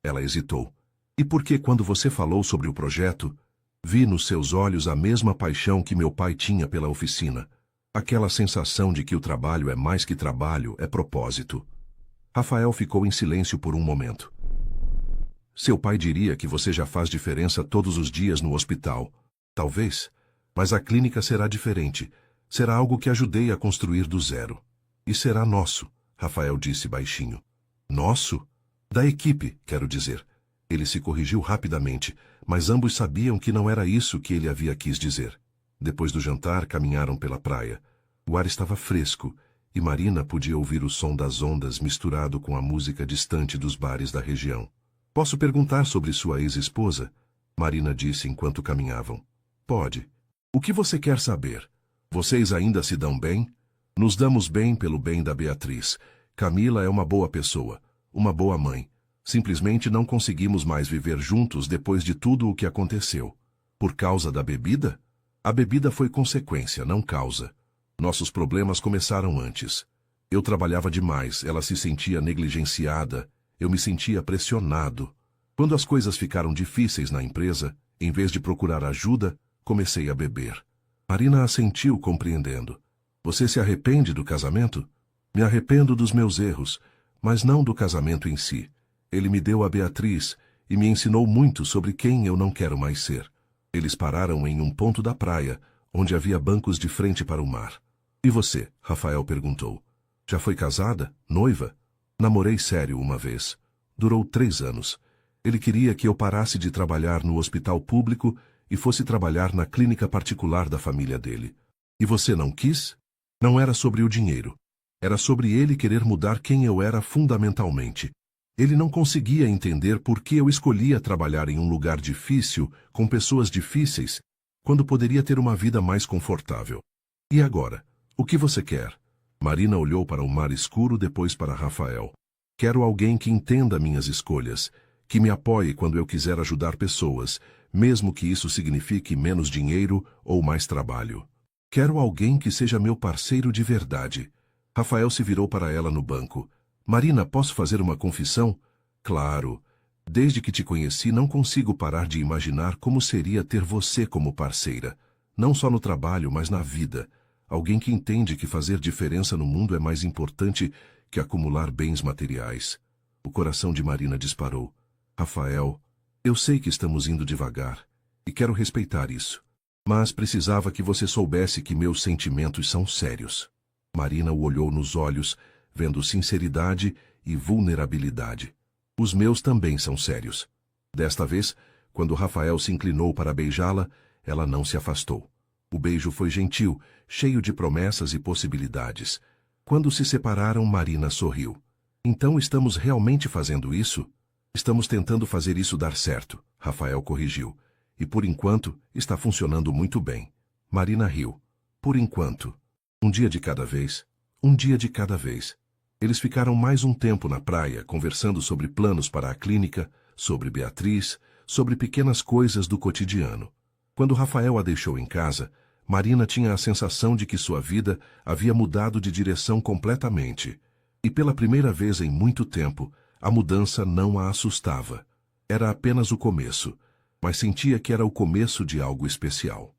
Ela hesitou. E por que quando você falou sobre o projeto, vi nos seus olhos a mesma paixão que meu pai tinha pela oficina. Aquela sensação de que o trabalho é mais que trabalho, é propósito. Rafael ficou em silêncio por um momento. Seu pai diria que você já faz diferença todos os dias no hospital. Talvez. Mas a clínica será diferente. Será algo que ajudei a construir do zero. E será nosso, Rafael disse baixinho. Nosso? Da equipe, quero dizer. Ele se corrigiu rapidamente, mas ambos sabiam que não era isso que ele havia quis dizer. Depois do jantar, caminharam pela praia. O ar estava fresco, e Marina podia ouvir o som das ondas misturado com a música distante dos bares da região. Posso perguntar sobre sua ex-esposa? Marina disse enquanto caminhavam. Pode. O que você quer saber? Vocês ainda se dão bem? Nos damos bem pelo bem da Beatriz. Camila é uma boa pessoa, uma boa mãe. Simplesmente não conseguimos mais viver juntos depois de tudo o que aconteceu. Por causa da bebida? A bebida foi consequência, não causa. Nossos problemas começaram antes. Eu trabalhava demais, ela se sentia negligenciada, eu me sentia pressionado. Quando as coisas ficaram difíceis na empresa, em vez de procurar ajuda, comecei a beber. Marina assentiu, compreendendo. Você se arrepende do casamento? Me arrependo dos meus erros, mas não do casamento em si. Ele me deu a Beatriz e me ensinou muito sobre quem eu não quero mais ser. Eles pararam em um ponto da praia, onde havia bancos de frente para o mar. E você? Rafael perguntou. Já foi casada? Noiva? Namorei sério uma vez. Durou 3 anos. Ele queria que eu parasse de trabalhar no hospital público e fosse trabalhar na clínica particular da família dele. E você não quis? Não era sobre o dinheiro. Era sobre ele querer mudar quem eu era fundamentalmente. Ele não conseguia entender por que eu escolhia trabalhar em um lugar difícil, com pessoas difíceis, quando poderia ter uma vida mais confortável. E agora? O que você quer? Marina olhou para o mar escuro, depois para Rafael. Quero alguém que entenda minhas escolhas, que me apoie quando eu quiser ajudar pessoas, mesmo que isso signifique menos dinheiro ou mais trabalho. Quero alguém que seja meu parceiro de verdade. Rafael se virou para ela no banco. Marina, posso fazer uma confissão? Claro. Desde que te conheci, não consigo parar de imaginar como seria ter você como parceira. Não só no trabalho, mas na vida. Alguém que entende que fazer diferença no mundo é mais importante que acumular bens materiais. O coração de Marina disparou. Rafael, eu sei que estamos indo devagar, e quero respeitar isso. Mas precisava que você soubesse que meus sentimentos são sérios. Marina o olhou nos olhos, vendo sinceridade e vulnerabilidade. Os meus também são sérios. Desta vez, quando Rafael se inclinou para beijá-la, ela não se afastou. O beijo foi gentil, cheio de promessas e possibilidades. Quando se separaram, Marina sorriu. Então estamos realmente fazendo isso? Estamos tentando fazer isso dar certo, Rafael corrigiu. E por enquanto, está funcionando muito bem. Marina riu. Por enquanto. Um dia de cada vez. Um dia de cada vez. Eles ficaram mais um tempo na praia, conversando sobre planos para a clínica, sobre Beatriz, sobre pequenas coisas do cotidiano. Quando Rafael a deixou em casa, Marina tinha a sensação de que sua vida havia mudado de direção completamente. E pela primeira vez em muito tempo, a mudança não a assustava. Era apenas o começo, mas sentia que era o começo de algo especial.